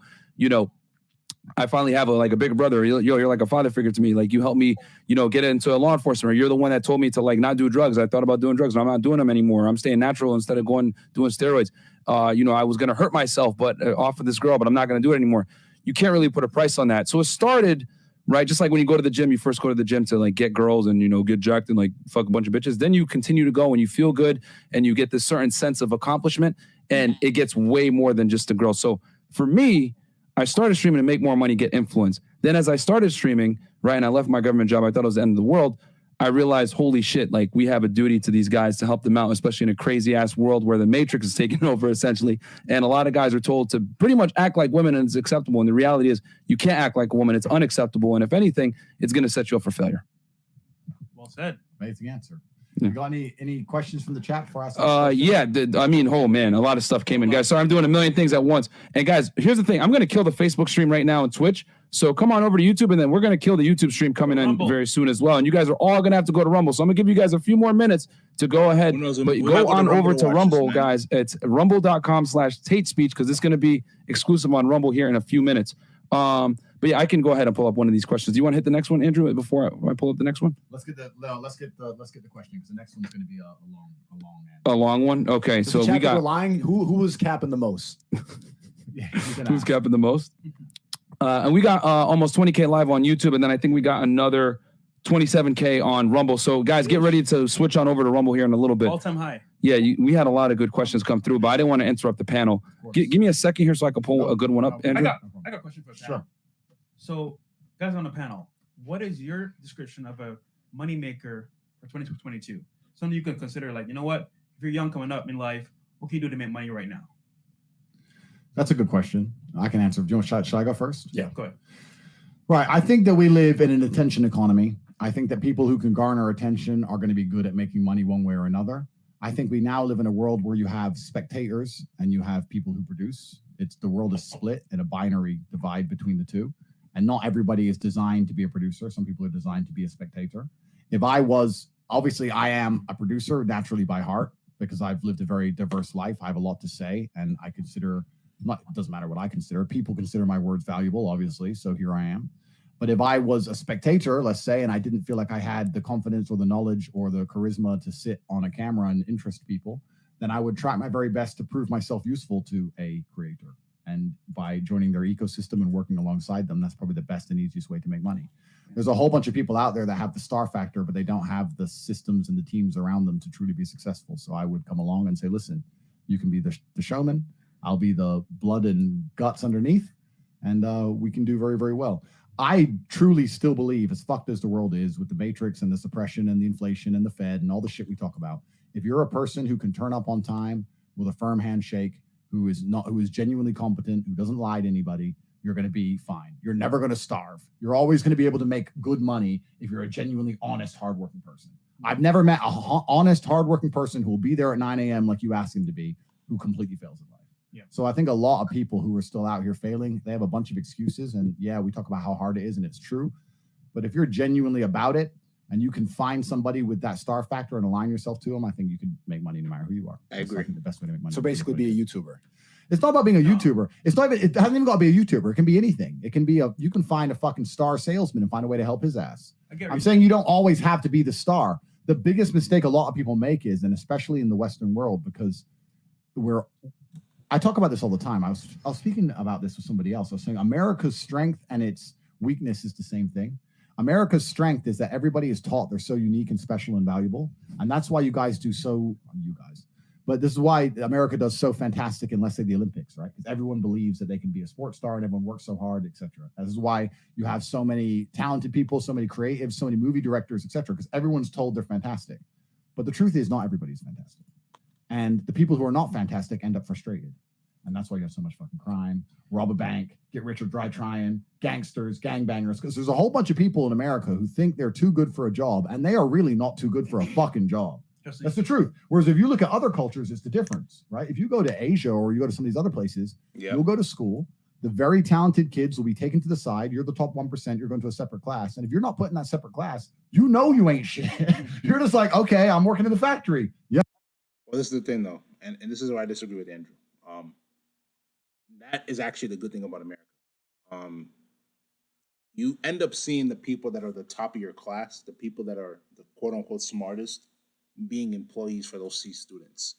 I finally have a big brother. You're like a father figure to me. Like you helped me, get into law enforcement. Or you're the one that told me to like not do drugs. I thought about doing drugs, and I'm not doing them anymore. I'm staying natural instead of doing steroids. I was gonna hurt myself, but off of this girl, but I'm not gonna do it anymore. You can't really put a price on that. So it started right, just like when you go to the gym. You first go to the gym to like get girls and get jacked and like fuck a bunch of bitches. Then you continue to go and you feel good and you get this certain sense of accomplishment, and it gets way more than just the girl. So for me, I started streaming to make more money, get influence. Then as I started streaming, right, and I left my government job, I thought it was the end of the world. I realized, holy shit, like we have a duty to these guys to help them out, especially in a crazy ass world where the Matrix is taking over essentially. And a lot of guys are told to pretty much act like women and it's acceptable. And the reality is you can't act like a woman. It's unacceptable. And if anything, it's going to set you up for failure. Well said. Amazing answer. You got any questions from the chat for us? Yeah, oh man, a lot of stuff came in, guys. Sorry, I'm doing a million things at once. And guys, here's the thing: I'm gonna kill the Facebook stream right now and Twitch. So come on over to YouTube, and then we're gonna kill the YouTube stream coming in very soon as well. And you guys are all gonna have to go to Rumble. So I'm gonna give you guys a few more minutes to go ahead, but go on over to Rumble, guys. It's rumble.com/Tate Speech because it's gonna be exclusive on Rumble here in a few minutes. But yeah, I can go ahead and pull up one of these questions. Do you want to hit the next one, Andrew, before I pull up the next one? Let's get the question because the next one's going to be a long answer. A long one. Okay, so we got lying. Who was capping the most? Who's capping the most? And we got almost 20K live on YouTube, and then I think we got another 27K on Rumble. So guys, get ready to switch on over to Rumble here in a little bit. All-time high. Yeah, we had a lot of good questions come through, but I didn't want to interrupt the panel. Give me a second here so I can pull a good one up, Andrew. I got a question for the panel. Sure. So, guys on the panel, what is your description of a moneymaker for 2022? Something you can consider, like, you know what? If you're young coming up in life, what can you do to make money right now? That's a good question. I can answer. Do you want? Should I go first? Yeah, go ahead. Right. I think that we live in an attention economy. I think that people who can garner attention are going to be good at making money one way or another. I think we now live in a world where you have spectators and you have people who produce. The world is split in a binary divide between the two. And not everybody is designed to be a producer. Some people are designed to be a spectator. Obviously I am a producer naturally by heart because I've lived a very diverse life. I have a lot to say, and it doesn't matter what I consider. People consider my words valuable, obviously, so here I am. But if I was a spectator, let's say, and I didn't feel like I had the confidence or the knowledge or the charisma to sit on a camera and interest people, then I would try my very best to prove myself useful to a creator. And by joining their ecosystem and working alongside them, that's probably the best and easiest way to make money. There's a whole bunch of people out there that have the star factor, but they don't have the systems and the teams around them to truly be successful. So I would come along and say, listen, you can be the showman. I'll be the blood and guts underneath, and we can do very, very well. I truly still believe, as fucked as the world is with the Matrix and the suppression and the inflation and the Fed and all the shit we talk about, if you're a person who can turn up on time with a firm handshake, who is genuinely competent, who doesn't lie to anybody, you're going to be fine. You're never going to starve. You're always going to be able to make good money if you're a genuinely honest, hardworking person. I've never met a honest, hardworking person who will be there at 9 a.m. like you ask him to be, who completely fails in life. Yeah. So I think a lot of people who are still out here failing, they have a bunch of excuses. And yeah, we talk about how hard it is, and it's true. But if you're genuinely about it, and you can find somebody with that star factor and align yourself to them, I think you can make money no matter who you are. I agree. The best way to make money. So basically be a YouTuber. It's not about being a YouTuber. It hasn't even got to be a YouTuber. It can be anything. It can be you can find a fucking star salesman and find a way to help his ass. I'm saying you don't always have to be the star. The biggest mistake a lot of people make is, and especially in the Western world, because I talk about this all the time. I was speaking about this with somebody else. I was saying America's strength and its weakness is the same thing. America's strength is that everybody is taught they're so unique and special and valuable. And that's why but this is why America does so fantastic in, let's say, the Olympics, right? Because everyone believes that they can be a sports star and everyone works so hard, et cetera. This is why you have so many talented people, so many creatives, so many movie directors, et cetera, because everyone's told they're fantastic. But the truth is not everybody's fantastic. And the people who are not fantastic end up frustrated. And that's why you have so much fucking crime, rob a bank, get rich or die trying, gangsters, gangbangers. Because there's a whole bunch of people in America who think they're too good for a job, and they are really not too good for a fucking job. That's the truth. Whereas if you look at other cultures, it's the difference, right? If you go to Asia or you go to some of these other places, you'll go to school. The very talented kids will be taken to the side. You're the top 1%. You're going to a separate class. And if you're not put in that separate class, you know you ain't shit. You're just like, okay, I'm working in the factory. Yeah. Well, this is the thing, though. And this is where I disagree with Andrew. That is actually the good thing about America. you end up seeing the people that are the top of your class, the people that are the quote unquote smartest, being employees for those C students,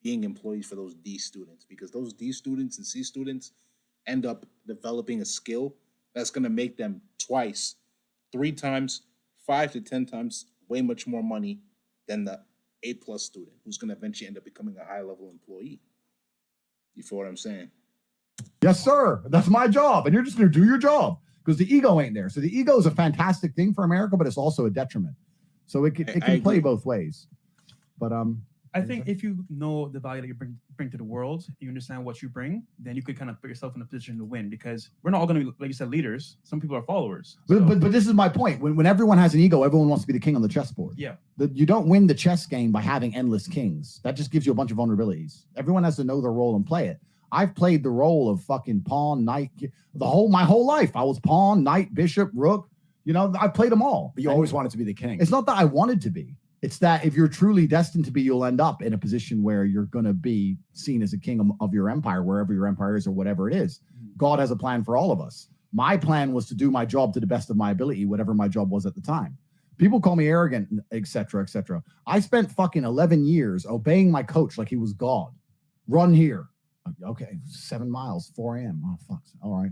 being employees for those D students, because those D students and C students end up developing a skill that's going to make them twice, 3 times, 5 to 10 times way much more money than the A+ student who's going to eventually end up becoming a high level employee. You feel what I'm saying? Yes, sir. That's my job. And you're just going to do your job because the ego ain't there. So the ego is a fantastic thing for America, but it's also a detriment. So it can play both ways. But I think if you know the value that you bring to the world, you understand what you bring, then you could kind of put yourself in a position to win, because we're not all going to be, like you said, leaders. Some people are followers. But this is my point. When everyone has an ego, everyone wants to be the king on the chessboard. Yeah. You don't win the chess game by having endless kings. That just gives you a bunch of vulnerabilities. Everyone has to know their role and play it. I've played the role of fucking pawn, knight, my whole life. I was pawn, knight, bishop, rook. You know, I played them all. But you always wanted to be the king. It's not that I wanted to be. It's that if you're truly destined to be, you'll end up in a position where you're going to be seen as a king of your empire, wherever your empire is or whatever it is. God has a plan for all of us. My plan was to do my job to the best of my ability, whatever my job was at the time. People call me arrogant, et cetera, et cetera. I spent fucking 11 years obeying my coach like he was God. Run here. Okay, 7 miles, 4 a.m. Oh, fuck. All right.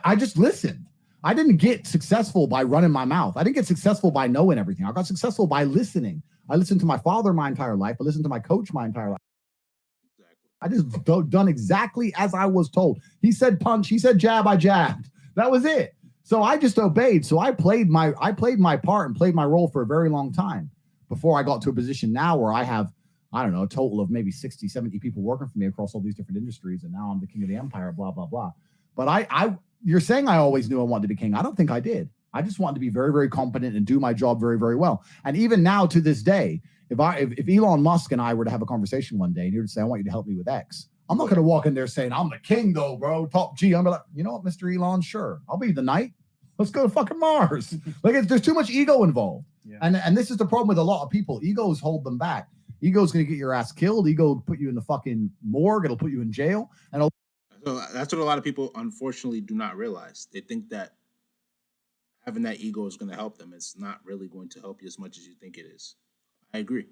I just listened. I didn't get successful by running my mouth. I didn't get successful by knowing everything. I got successful by listening. I listened to my father my entire life. I listened to my coach my entire life. I just done exactly as I was told. He said punch. He said jab. I jabbed. That was it. So I just obeyed. So I played my part and played my role for a very long time before I got to a position now where I have, I don't know, a total of maybe 60, 70 people working for me across all these different industries. And now I'm the king of the empire, blah, blah, blah. But you're saying I always knew I wanted to be king. I don't think I did. I just wanted to be very, very competent and do my job very, very well. And even now to this day, if Elon Musk and I were to have a conversation one day and he would say, I want you to help me with X, I'm not going to walk in there saying, I'm the king though, bro, top G. I'm like, you know what, Mr. Elon, sure. I'll be the knight. Let's go to fucking Mars. There's too much ego involved. Yeah. And this is the problem with a lot of people. Egos hold them back. Ego's going to get your ass killed. Ego will put you in the fucking morgue. It'll put you in jail. And so that's what a lot of people unfortunately do not realize. They think that having that ego is going to help them. It's not really going to help you as much as you think it is. I agree.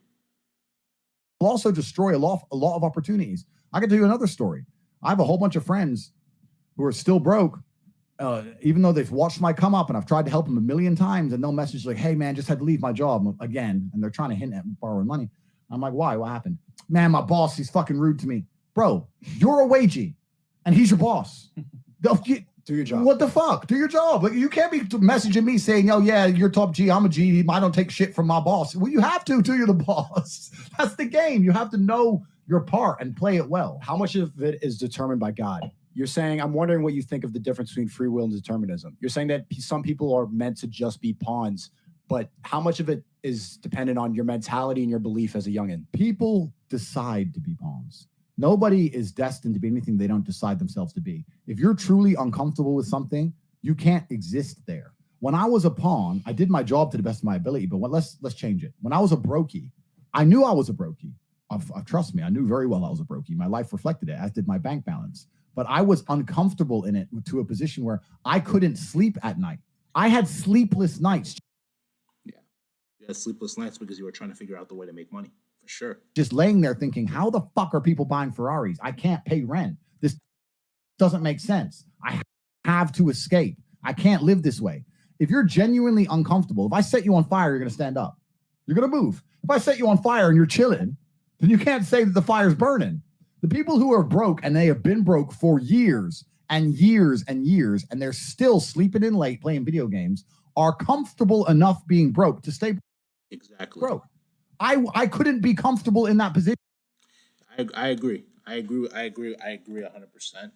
It'll also destroy a lot of opportunities. I can tell you another story. I have a whole bunch of friends who are still broke, even though they've watched my come up and I've tried to help them a million times, and they'll message like, hey man, just had to leave my job again. And they're trying to hint at borrowing money. I'm like, why? What happened? Man, my boss, he's fucking rude to me. Bro, you're a wagey. And he's your boss. Do your job. What the fuck? Do your job. Like, you can't be messaging me saying, oh, yeah, you're top G. I'm a G. I don't take shit from my boss. Well, you have to you're the boss. That's the game. You have to know your part and play it well. How much of it is determined by God? You're saying, I'm wondering what you think of the difference between free will and determinism. You're saying that some people are meant to just be pawns, but how much of it is dependent on your mentality and your belief as a youngin? People decide to be pawns. Nobody is destined to be anything they don't decide themselves to be. If you're truly uncomfortable with something, you can't exist there. When I was a pawn, I did my job to the best of my ability, but let's change it. When I was a brokey, I knew I was a brokey. Trust me, I knew very well I was a brokey. My life reflected it, as did my bank balance. But I was uncomfortable in it to a position where I couldn't sleep at night. I had sleepless nights. Yeah, you had sleepless nights because you were trying to figure out the way to make money. Sure. Just laying there thinking, how the fuck are people buying Ferraris? I can't pay rent. This doesn't make sense. I have to escape. I can't live this way. If you're genuinely uncomfortable, if I set you on fire, you're going to stand up. You're going to move. If I set you on fire and you're chilling, then you can't say that the fire's burning. The people who are broke, and they have been broke for years and years and years, and they're still sleeping in late playing video games, are comfortable enough being broke to stay broke. I couldn't be comfortable in that position. I agree. I agree 100%.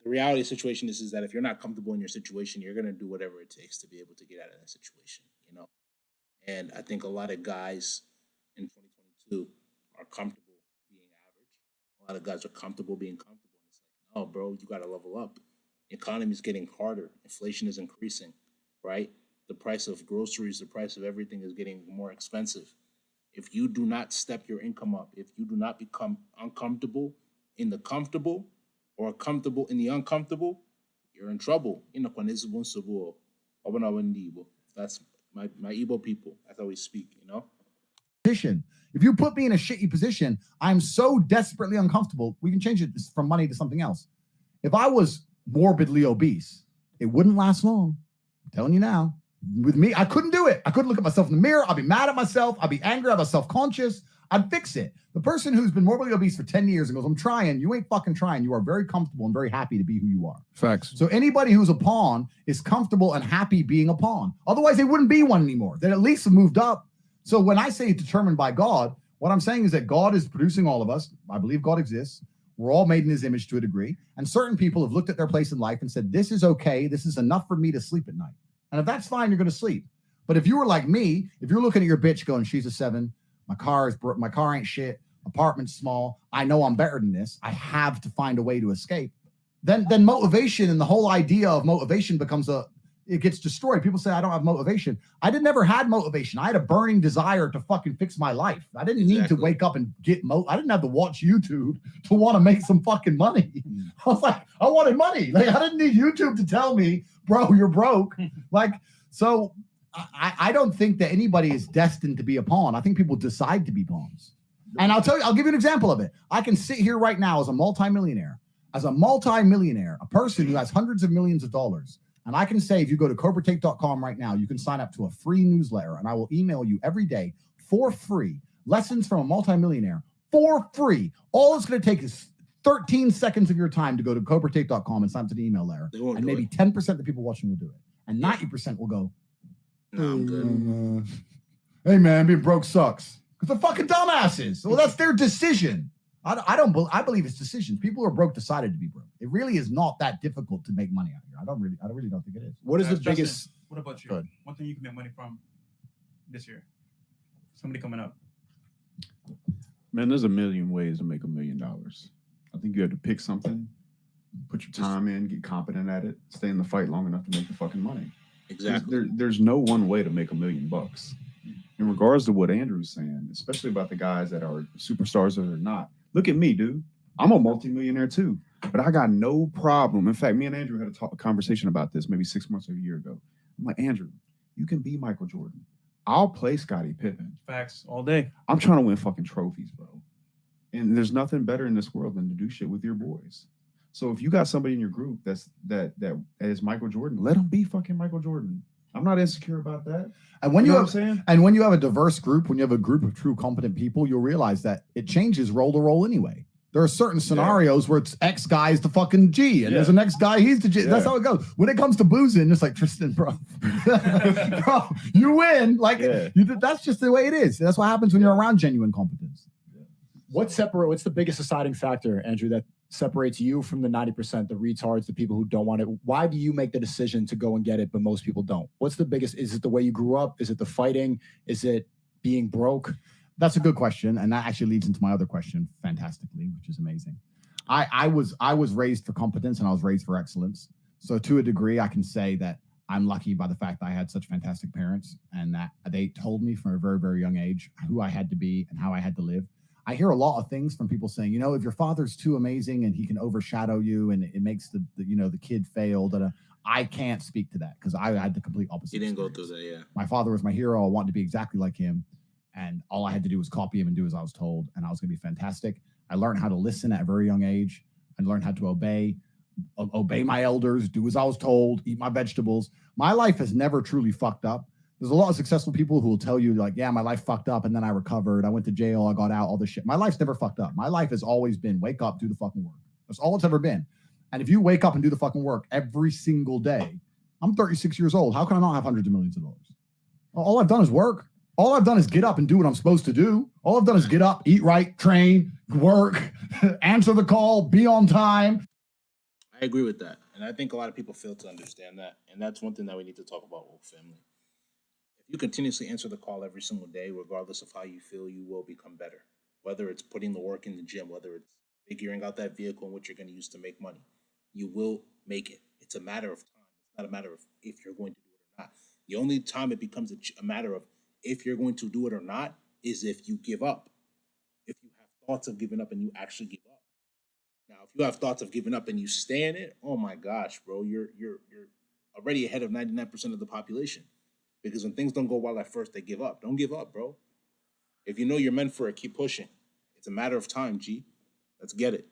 The reality of the situation is that if you're not comfortable in your situation, you're going to do whatever it takes to be able to get out of that situation, you know? And I think a lot of guys in 2022 are comfortable being average. A lot of guys are comfortable being comfortable. And it's like, no, bro, you got to level up. The economy is getting harder. Inflation is increasing, right? The price of groceries, the price of everything is getting more expensive. If you do not step your income up, if you do not become uncomfortable in the comfortable or comfortable in the uncomfortable, you're in trouble. That's my Igbo people. That's how we speak, you know? Position. If you put me in a shitty position, I'm so desperately uncomfortable. We can change it from money to something else. If I was morbidly obese, it wouldn't last long. I'm telling you now. With me, I couldn't do it. I couldn't look at myself in the mirror. I'd be mad at myself. I'd be angry. I'd be self-conscious. I'd fix it. The person who's been morbidly obese for 10 years and goes, I'm trying, you ain't fucking trying. You are very comfortable and very happy to be who you are. Facts. So anybody who's a pawn is comfortable and happy being a pawn. Otherwise, they wouldn't be one anymore. They'd at least have moved up. So when I say determined by God, what I'm saying is that God is producing all of us. I believe God exists. We're all made in his image to a degree. And certain people have looked at their place in life and said, this is okay. This is enough for me to sleep at night. And if that's fine, you're going to sleep. But if you were like me, if you're looking at your bitch going, she's a 7, my car ain't shit, apartment's small, I know I'm better than this, I have to find a way to escape, then motivation and the whole idea of motivation it gets destroyed. People say, I don't have motivation. I never had motivation. I had a burning desire to fucking fix my life. I didn't need to wake up and get I didn't have to watch YouTube to want to make some fucking money. I was like, I wanted money. Like, I didn't need YouTube to tell me, bro, you're broke. So I don't think that anybody is destined to be a pawn. I think people decide to be pawns. And I'll give you an example of it. I can sit here right now as a multimillionaire, a person who has hundreds of millions of dollars. And I can say, if you go to CobraTake.com right now, you can sign up to a free newsletter, and I will email you every day for free lessons from a multimillionaire for free. All it's going to take is 13 seconds of your time to go to CobraTake.com and sign up to the email letter. And maybe 10% of the people watching will do it. And 90% will go, no, I'm good. Hey, man, being broke sucks. Because they're fucking dumbasses. Well, that's their decision. I believe it's decisions. People who are broke decided to be broke. It really is not that difficult to make money out here. I really don't think it is. What is the biggest? What about you? One thing you can make money from this year? Somebody coming up. Man, there's a million ways to make $1 million. I think you have to pick something, put your time in, get competent at it, stay in the fight long enough to make the fucking money. Exactly. There's no one way to make $1 million. In regards to what Andrew's saying, especially about the guys that are superstars or not, look at me, dude. I'm a multimillionaire too, but I got no problem. In fact, me and Andrew had a conversation about this maybe 6 months or a year ago. I'm like, Andrew, you can be Michael Jordan. I'll play Scottie Pippen. Facts all day. I'm trying to win fucking trophies, bro. And there's nothing better in this world than to do shit with your boys. So if you got somebody in your group that is Michael Jordan, let them be fucking Michael Jordan. I'm not insecure about that. And when you know what I'm saying? And when you have a diverse group, when you have a group of true competent people, you'll realize that it changes role to role anyway. There are certain scenarios where it's X guy is the fucking G, and there's an X guy, he's the G. That's how it goes. When it comes to boozing, it's like, Tristan, bro, bro, you win. That's just the way it is. That's what happens when you're around genuine competence. What's the biggest deciding factor, Andrew, that separates you from the 90%, the retards, the people who don't want it? Why do you make the decision to go and get it, but most people don't? What's the biggest? Is it the way you grew up? Is it the fighting? Is it being broke? That's a good question, and that actually leads into my other question fantastically, which is amazing. I was raised for competence, and I was raised for excellence. So to a degree, I can say that I'm lucky by the fact that I had such fantastic parents, and that they told me from a very, very young age who I had to be and how I had to live. I hear a lot of things from people saying, if your father's too amazing and he can overshadow you and it makes the kid fail, I can't speak to that because I had the complete opposite. You didn't go through that, yeah. My father was my hero. I wanted to be exactly like him. And all I had to do was copy him and do as I was told. And I was going to be fantastic. I learned how to listen at a very young age. I learned how to obey my elders, do as I was told, eat my vegetables. My life has never truly fucked up. There's a lot of successful people who will tell you like, yeah, my life fucked up and then I recovered. I went to jail. I got out, all this shit. My life's never fucked up. My life has always been wake up, do the fucking work. That's all it's ever been. And if you wake up and do the fucking work every single day, I'm 36 years old. How can I not have hundreds of millions of dollars? All I've done is work. All I've done is get up and do what I'm supposed to do. All I've done is get up, eat right, train, work, answer the call, be on time. I agree with that. And I think a lot of people fail to understand that. And that's one thing that we need to talk about with family. If you continuously answer the call every single day, regardless of how you feel, you will become better. Whether it's putting the work in the gym, whether it's figuring out that vehicle in which you're going to use to make money, you will make it. It's a matter of time. It's not a matter of if you're going to do it or not. The only time it becomes a matter of if you're going to do it or not is if you give up. If you have thoughts of giving up and you actually give up. Now, if you have thoughts of giving up and you stay in it, oh my gosh, bro, you're already ahead of 99% of the population. Because when things don't go well at first, they give up. Don't give up, bro. If you know you're meant for it, keep pushing. It's a matter of time, G. Let's get it.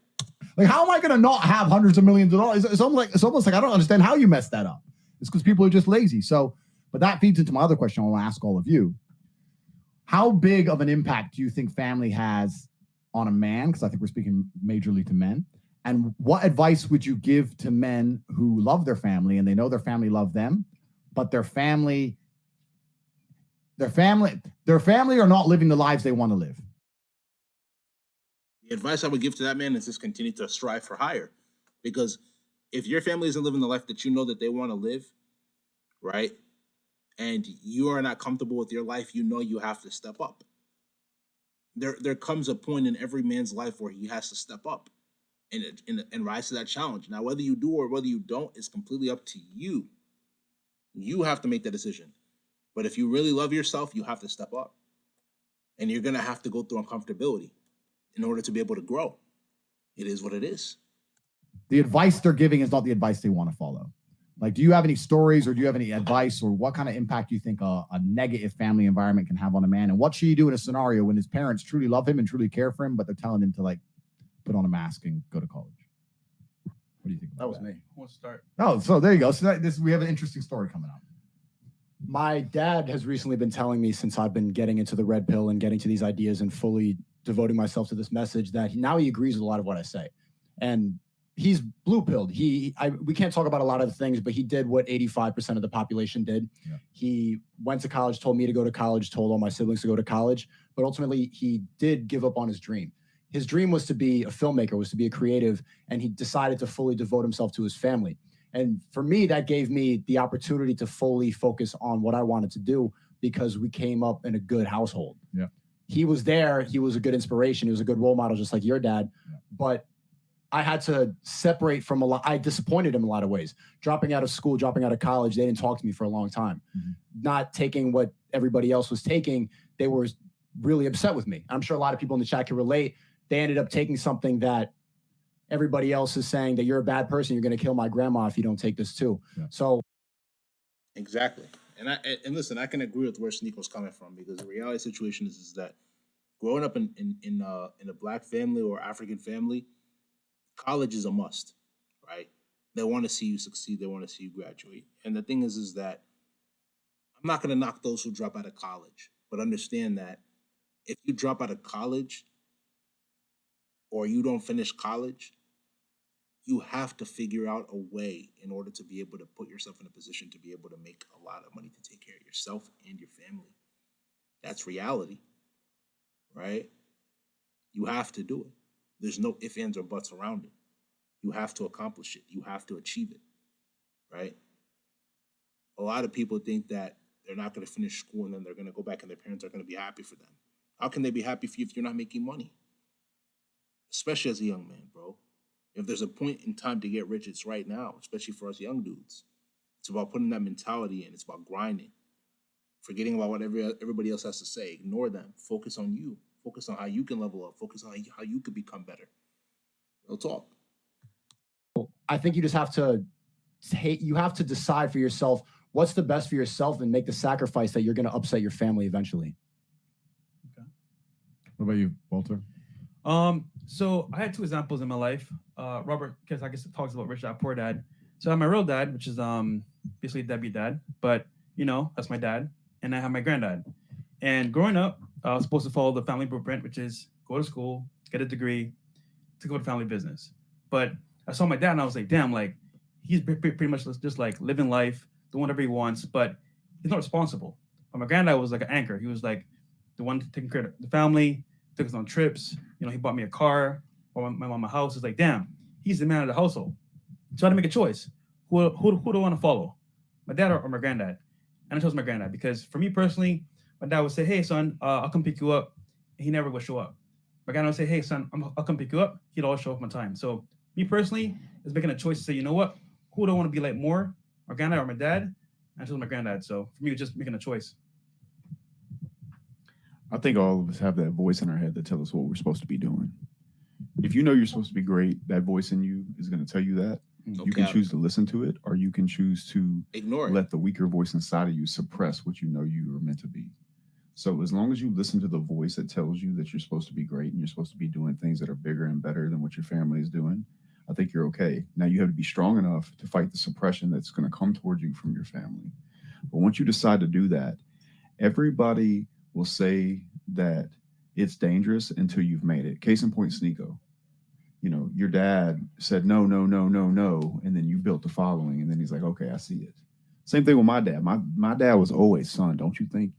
Like, how am I going to not have hundreds of millions of dollars? It's almost like I don't understand how you messed that up. It's because people are just lazy. So, but that feeds into my other question I want to ask all of you. How big of an impact do you think family has on a man? Because I think we're speaking majorly to men. And what advice would you give to men who love their family and they know their family love them, but their family are not living the lives they want to live? The advice I would give to that man is just continue to strive for higher. Because if your family isn't living the life that you know that they want to live, right, and you are not comfortable with your life, you know you have to step up. There comes a point in every man's life where he has to step up and rise to that challenge. Now, whether you do or whether you don't is completely up to you. You have to make that decision. But if you really love yourself, you have to step up. And you're going to have to go through uncomfortability in order to be able to grow. It is what it is. The advice they're giving is not the advice they want to follow. Like, do you have any stories or do you have any advice, or what kind of impact do you think a negative family environment can have on a man? And what should you do in a scenario when his parents truly love him and truly care for him, but they're telling him to, like, put on a mask and go to college? What do you think? That was me. We'll start. Oh, so there you go. So we have an interesting story coming up. My dad has recently been telling me, since I've been getting into the red pill and getting to these ideas and fully devoting myself to this message, that now he agrees with a lot of what I say. And he's blue pilled. We can't talk about a lot of the things, but he did what 85% of the population did. Yeah. He went to college, told me to go to college, told all my siblings to go to college, but ultimately he did give up on his dream. His dream was to be a filmmaker, was to be a creative, and he decided to fully devote himself to his family. And for me, that gave me the opportunity to fully focus on what I wanted to do, because we came up in a good household. Yeah. He was there. He was a good inspiration. He was a good role model, just like your dad. Yeah. But I had to separate from a lot. I disappointed him in a lot of ways. Dropping out of school, dropping out of college, they didn't talk to me for a long time. Mm-hmm. Not taking what everybody else was taking, they were really upset with me. I'm sure a lot of people in the chat can relate. They ended up taking something that everybody else is saying, that you're a bad person, you're going to kill my grandma if you don't take this too. Yeah. So, exactly. And listen, I can agree with where Sneako's coming from, because the reality situation is that growing up in a black family or African family, college is a must, right? They want to see you succeed. They want to see you graduate. And the thing is that I'm not going to knock those who drop out of college, but understand that if you drop out of college or you don't finish college, you have to figure out a way in order to be able to put yourself in a position to be able to make a lot of money to take care of yourself and your family. That's reality, right? You have to do it. There's no ifs, ands, or buts around it. You have to accomplish it. You have to achieve it, right? A lot of people think that they're not going to finish school and then they're going to go back and their parents are going to be happy for them. How can they be happy for you if you're not making money? Especially as a young man, bro. If there's a point in time to get rich, it's right now, especially for us young dudes. It's about putting that mentality in. It's about grinding. Forgetting about what everybody else has to say. Ignore them. Focus on you. Focus on how you can level up. Focus on how you could become better. Real talk. I think you just have to decide for yourself what's the best for yourself and make the sacrifice that you're going to upset your family eventually. Okay. What about you, Walter? So I had two examples in my life. Robert, because I guess it talks about rich dad, poor dad. So I have my real dad, which is basically a deadbeat dad, but that's my dad. And I have my granddad. And growing up, I was supposed to follow the family blueprint, which is go to school, get a degree, to go to family business. But I saw my dad and I was like, damn, like he's pretty much just like living life, doing whatever he wants, but he's not responsible. But my granddad was like an anchor. He was like the one taking care of the family, took us on trips. He bought me a car, bought my mom a house. It's like, damn, he's the man of the household. So I had to make a choice. Who do I want to follow? My dad or my granddad? And I chose my granddad because for me personally, my dad would say, hey, son, I'll come pick you up. And he never would show up. My granddad would say, hey, son, I'll come pick you up. He'd always show up on time. So me personally is making a choice to say, you know what? Who do I want to be like more? My granddad or my dad? And I chose my granddad. So for me, it was just making a choice. I think all of us have that voice in our head that tells us what we're supposed to be doing. If you know you're supposed to be great, that voice in you is going to tell you that. You can choose to listen to it, or you can choose to ignore it. Let the weaker voice inside of you suppress what you know you are meant to be. So as long as you listen to the voice that tells you that you're supposed to be great and you're supposed to be doing things that are bigger and better than what your family is doing, I think you're okay. Now you have to be strong enough to fight the suppression that's going to come towards you from your family. But once you decide to do that, everybody will say that it's dangerous until you've made it. Case in point, Sneeko. You know, your dad said no, no, no, no, no, and then you built the following, and then he's like, okay, I see it. Same thing with my dad. My dad was always, son, don't you think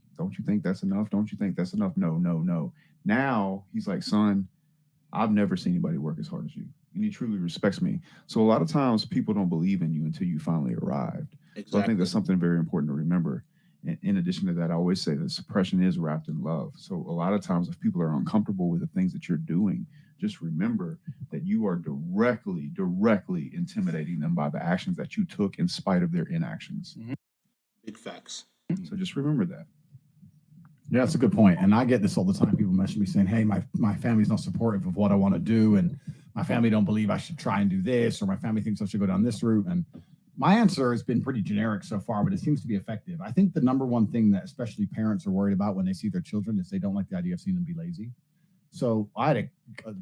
that's enough? Don't you think that's enough? No, no, no. Now he's like, son, I've never seen anybody work as hard as you. And he truly respects me. So a lot of times people don't believe in you until you finally arrived. Exactly. So I think that's something very important to remember. And in addition to that, I always say that suppression is wrapped in love. So a lot of times if people are uncomfortable with the things that you're doing, just remember that you are directly intimidating them by the actions that you took in spite of their inactions. Big facts. So just remember that. Yeah, that's a good point. And I get this all the time. People message me saying, hey, my family's not supportive of what I want to do. And my family don't believe I should try and do this, or my family thinks I should go down this route. And my answer has been pretty generic so far, but it seems to be effective. I think the number one thing that especially parents are worried about when they see their children is they don't like the idea of seeing them be lazy. So I had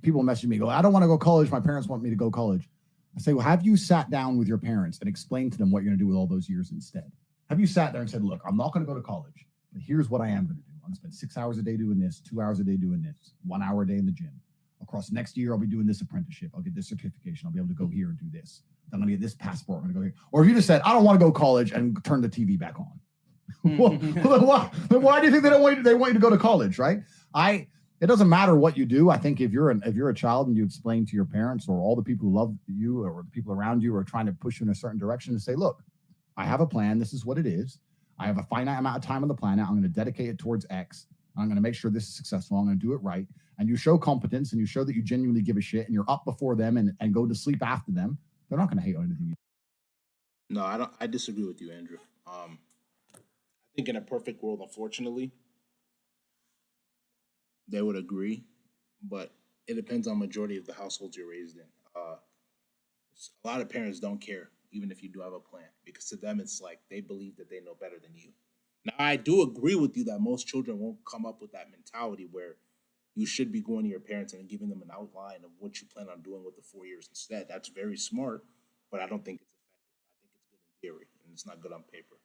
people message me, go, I don't want to go to college. My parents want me to go to college. I say, well, have you sat down with your parents and explained to them what you're going to do with all those years instead? Have you sat there and said, look, I'm not going to go to college, but here's what I am going to do. I'm going to spend 6 hours a day doing this, 2 hours a day doing this, 1 hour a day in the gym. Across next year, I'll be doing this apprenticeship. I'll get this certification. I'll be able to go here and do this. I'm going to get this passport. I'm going to go here. Or if you just said, I don't want to go to college and turn the TV back on. Well, then why do you think they want you to go to college, right? It doesn't matter what you do. I think if you're a child and you explain to your parents or all the people who love you or the people around you are trying to push you in a certain direction and say, look, I have a plan. This is what it is. I have a finite amount of time on the planet. I'm going to dedicate it towards X. I'm going to make sure this is successful. I'm going to do it right. And you show competence and you show that you genuinely give a shit and you're up before them and go to sleep after them. They're not going to hate on anything you do. No, I disagree with you, Andrew. I think in a perfect world, unfortunately, they would agree, but it depends on majority of the households you're raised in. A lot of parents don't care, even if you do have a plan, because to them it's like they believe that they know better than you. Now, I do agree with you that most children won't come up with that mentality where you should be going to your parents and giving them an outline of what you plan on doing with the 4 years instead. That's very smart, but I don't think it's effective. I think it's good in theory, and it's not good on paper.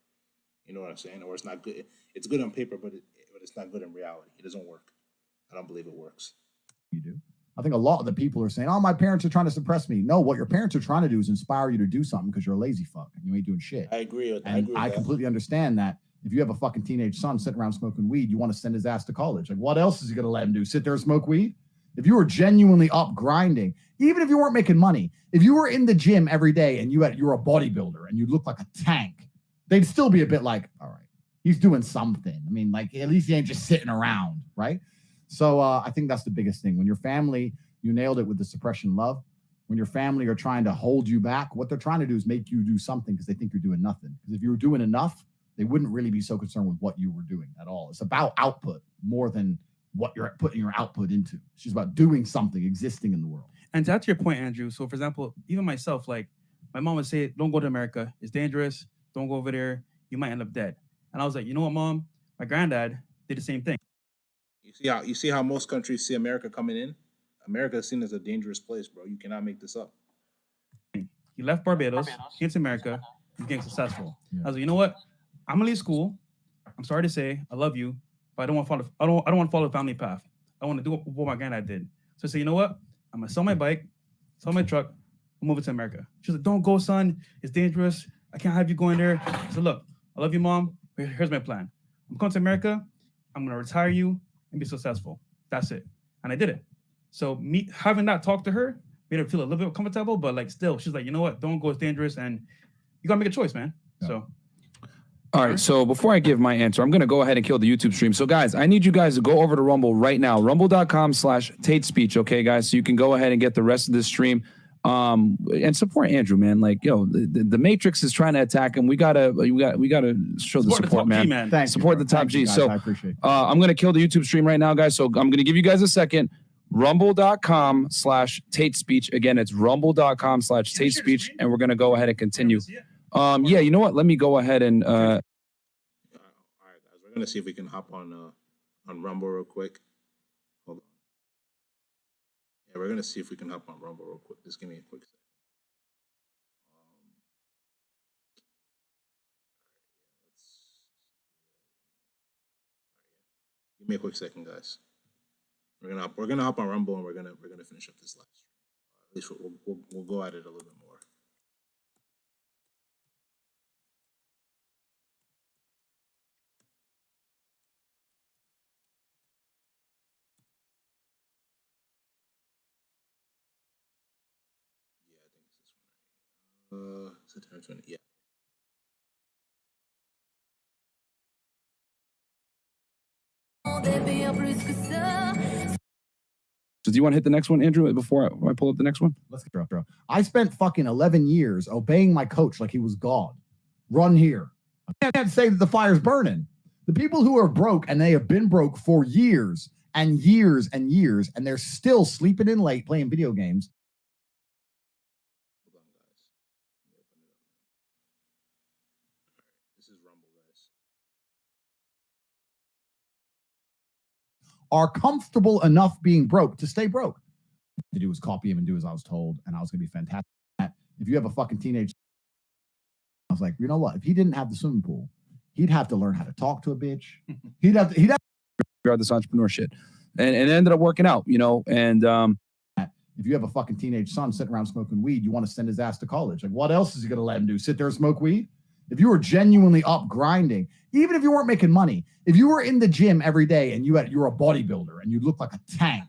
You know what I'm saying? Or it's not good. It's good on paper, but it's not good in reality. It doesn't work. I don't believe it works. You do. I think a lot of the people are saying, oh, my parents are trying to suppress me. No, what your parents are trying to do is inspire you to do something because you're a lazy fuck and you ain't doing shit. I agree with that. And I completely understand that. If you have a fucking teenage son sitting around smoking weed, you want to send his ass to college. Like, what else is he going to let him do? Sit there and smoke weed? If you were genuinely up grinding, even if you weren't making money, if you were in the gym every day and you're a bodybuilder and you look like a tank, they'd still be a bit like, all right, he's doing something. I mean, like, at least he ain't just sitting around, right? So I think that's the biggest thing. When your family, you nailed it with the suppression love. When your family are trying to hold you back, what they're trying to do is make you do something because they think you're doing nothing. Because if you were doing enough, they wouldn't really be so concerned with what you were doing at all. It's about output more than what you're putting your output into. It's just about doing something, existing in the world. And to add to your point, Andrew, so for example, even myself, like my mom would say, don't go to America. It's dangerous. Don't go over there. You might end up dead. And I was like, you know what, Mom? My granddad did the same thing. You see how most countries see America coming in? America is seen as a dangerous place, bro. You cannot make this up. He left Barbados, came to America, he's getting successful. Yeah. I was like, you know what? I'm gonna leave school. I'm sorry to say, I love you, but I don't want to follow the family path. I want to do what my granddad did. So I said, you know what? I'm gonna sell my bike, sell my truck, and move it to America. She's like, don't go, son. It's dangerous. I can't have you going there. I said, look, I love you, Mom. Here's my plan. I'm coming to America. I'm gonna retire you and be successful. That's it. And I did it. So me having that talk to her made her feel a little bit comfortable, but like still, she's like, you know what? Don't go. It's dangerous, and you gotta make a choice, man. Yeah. So. All right, so before I give my answer, I'm going to go ahead and kill the YouTube stream. So, guys, I need you guys to go over to Rumble right now, rumble.com/TateSpeech, okay, guys? So you can go ahead and get the rest of this stream and support Andrew, man. Like, yo, the Matrix is trying to attack him. We gotta show the support, man. Thanks, support the top G. Guys, so I appreciate it. I'm going to kill the YouTube stream right now, guys. So I'm going to give you guys a second. rumble.com/Tate Speech. Again, it's rumble.com/Tate Speech, and we're gonna go ahead and continue. Yeah, you know what? Let me go ahead and All right, guys, we're gonna see if we can hop on Rumble real quick. Hold on. Yeah, we're gonna see if we can hop on Rumble real quick. Just give me a quick second. Give me a quick second, guys. We're gonna hop on Rumble and we're gonna finish up this live stream. At least we'll go at it a little bit more. Yeah, I think it's this one right. September 20. Yeah. So do you want to hit the next one, Andrew, before I pull up the next one? Let's get bro. I spent fucking 11 years obeying my coach like he was God. Run here. I can't say that the fire's burning. The people who are broke, and they have been broke for years and years and years, and they're still sleeping in late playing video games. Hold on, guys. Let me open it up now. All right, this is Rumble, guys. Are comfortable enough being broke to stay broke. To do is copy him and do as I was told, and I was going to be fantastic. If you have a fucking teenage, I was like, you know what? If he didn't have the swimming pool, he'd have to learn how to talk to a bitch. He'd have to figure out this entrepreneur shit, and it ended up working out, you know. And if you have a fucking teenage son sitting around smoking weed, you want to send his ass to college. Like, what else is he going to let him do? Sit there and smoke weed? If you were genuinely up grinding, even if you weren't making money, if you were in the gym every day and you're a bodybuilder and you look like a tank,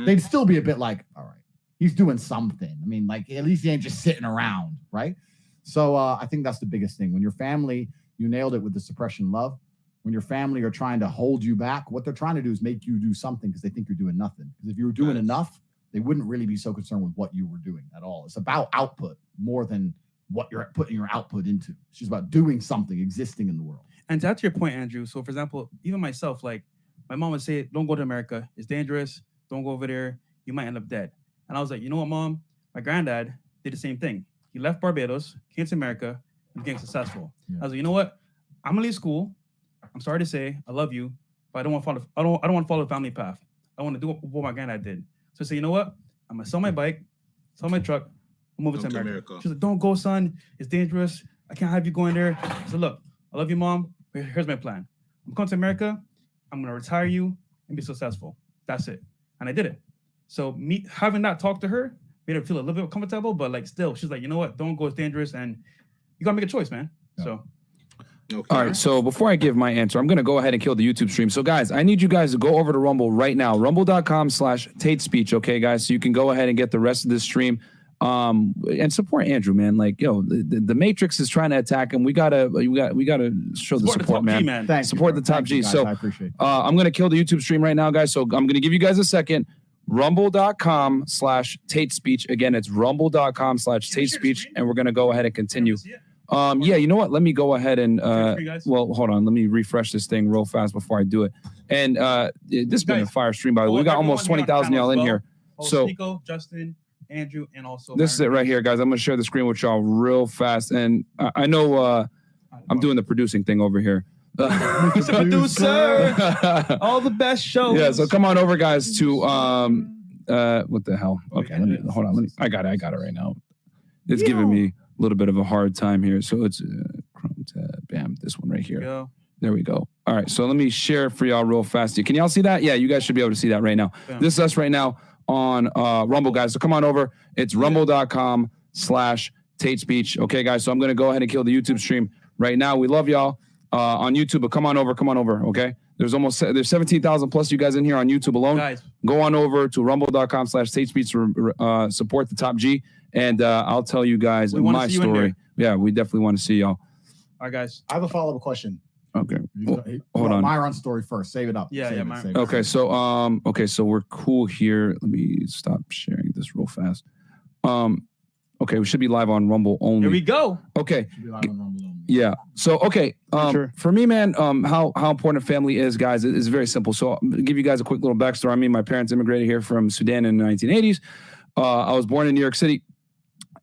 they'd still be a bit like, all right, he's doing something. I mean, like, at least he ain't just sitting around, right? So I think that's the biggest thing. When your family, you nailed it with the suppression love. When your family are trying to hold you back, what they're trying to do is make you do something because they think you're doing nothing. Because if you were doing enough, they wouldn't really be so concerned with what you were doing at all. It's about output more than what you're putting your output into. It's just about doing something, existing in the world. And to your point, Andrew, so for example, even myself, like my mom would say, don't go to America. It's dangerous. Don't go over there. You might end up dead. And I was like, you know what, Mom? My granddad did the same thing. He left Barbados, came to America, and became successful. Yeah. I was like, you know what? I'm gonna leave school. I'm sorry to say, I love you, but I don't want to follow. I don't want to follow the family path. I want to do what my granddad did. So I said, you know what? I'm gonna sell my bike, sell my truck, I'm moving to America. She's like, don't go, son. It's dangerous. I can't have you going there. I said, look, I love you, Mom. Here's my plan. I'm coming to America. I'm gonna retire you and be successful. That's it. And I did it. So me having not talked to her made her feel a little bit comfortable, but like still, she's like, you know what? Don't go. It's dangerous, and you gotta make a choice, man. Yeah. So. Okay. All right, so before I give my answer, I'm going to go ahead and kill the YouTube stream. So, guys, I need you guys to go over to Rumble right now, rumble.com/Tate Speech, okay, guys? So you can go ahead and get the rest of this stream and support Andrew, man. Like, yo, the Matrix is trying to attack him. We gotta show the support, man. Thank support you, the top G. Guys, so I appreciate it. I'm going to kill the YouTube stream right now, guys. So I'm going to give you guys a second. Rumble.com/Tate Speech. Again, it's rumble.com/Tate Speech, and we're going to go ahead and continue. Yeah, you know what? Let me go ahead and well, hold on. Let me refresh this thing real fast before I do it. And this has been a fire stream, by the way. We got almost 20,000 y'all in here. So Nico, Justin, Andrew, and also this is it right here, guys. I'm gonna share the screen with y'all real fast. And I know I'm doing the producing thing over here. Producer, all the best shows. Yeah, so come on over, guys, to what the hell? Okay, hold on. I got it right now. It's giving me a little bit of a hard time here. So it's Chrome tab, bam, this one right here. There we go. All right, so let me share it for y'all real fast. Can y'all see that? Yeah, you guys should be able to see that right now. Bam. This is us right now on Rumble, guys. So come on over. It's rumble.com/Tate Speech. Okay, guys, so I'm going to go ahead and kill the YouTube stream right now. We love y'all on YouTube, but come on over, okay? There's 17,000 plus you guys in here on YouTube alone. Guys. Go on over to rumble.com/Tate Speech to support the top G. And I'll tell you guys my story. Yeah, we definitely want to see y'all. All right, guys. I have a follow-up question. Okay. Hold on. Myron's story first. Save it up. Myron. Okay, so we're cool here. Let me stop sharing this real fast. Okay, we should be live on Rumble only. Here we go. Okay. Should be live on Rumble only. Yeah. So okay. For me, man, how important family is, guys, is very simple. So I'll give you guys a quick little backstory. I mean, my parents immigrated here from Sudan in the 1980s. I was born in New York City,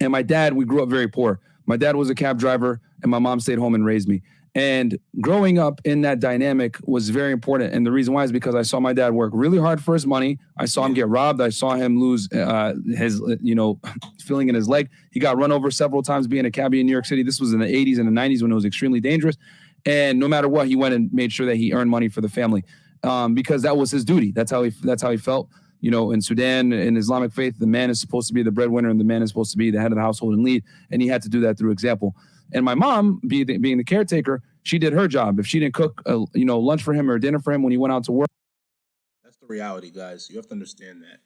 and my dad, we grew up very poor. My dad was a cab driver, and my mom stayed home and raised me. And growing up in that dynamic was very important. And the reason why is because I saw my dad work really hard for his money. I saw him get robbed. I saw him lose his, filling in his leg. He got run over several times being a cabbie in New York City. This was in the 80s and the 90s when it was extremely dangerous. And no matter what, he went and made sure that he earned money for the family because that was his duty. That's how he felt. You know, in Sudan, in Islamic faith, the man is supposed to be the breadwinner and the man is supposed to be the head of the household and lead. And he had to do that through example. And my mom, being the caretaker, she did her job. If she didn't cook, lunch for him or dinner for him when he went out to work. That's the reality, guys. You have to understand that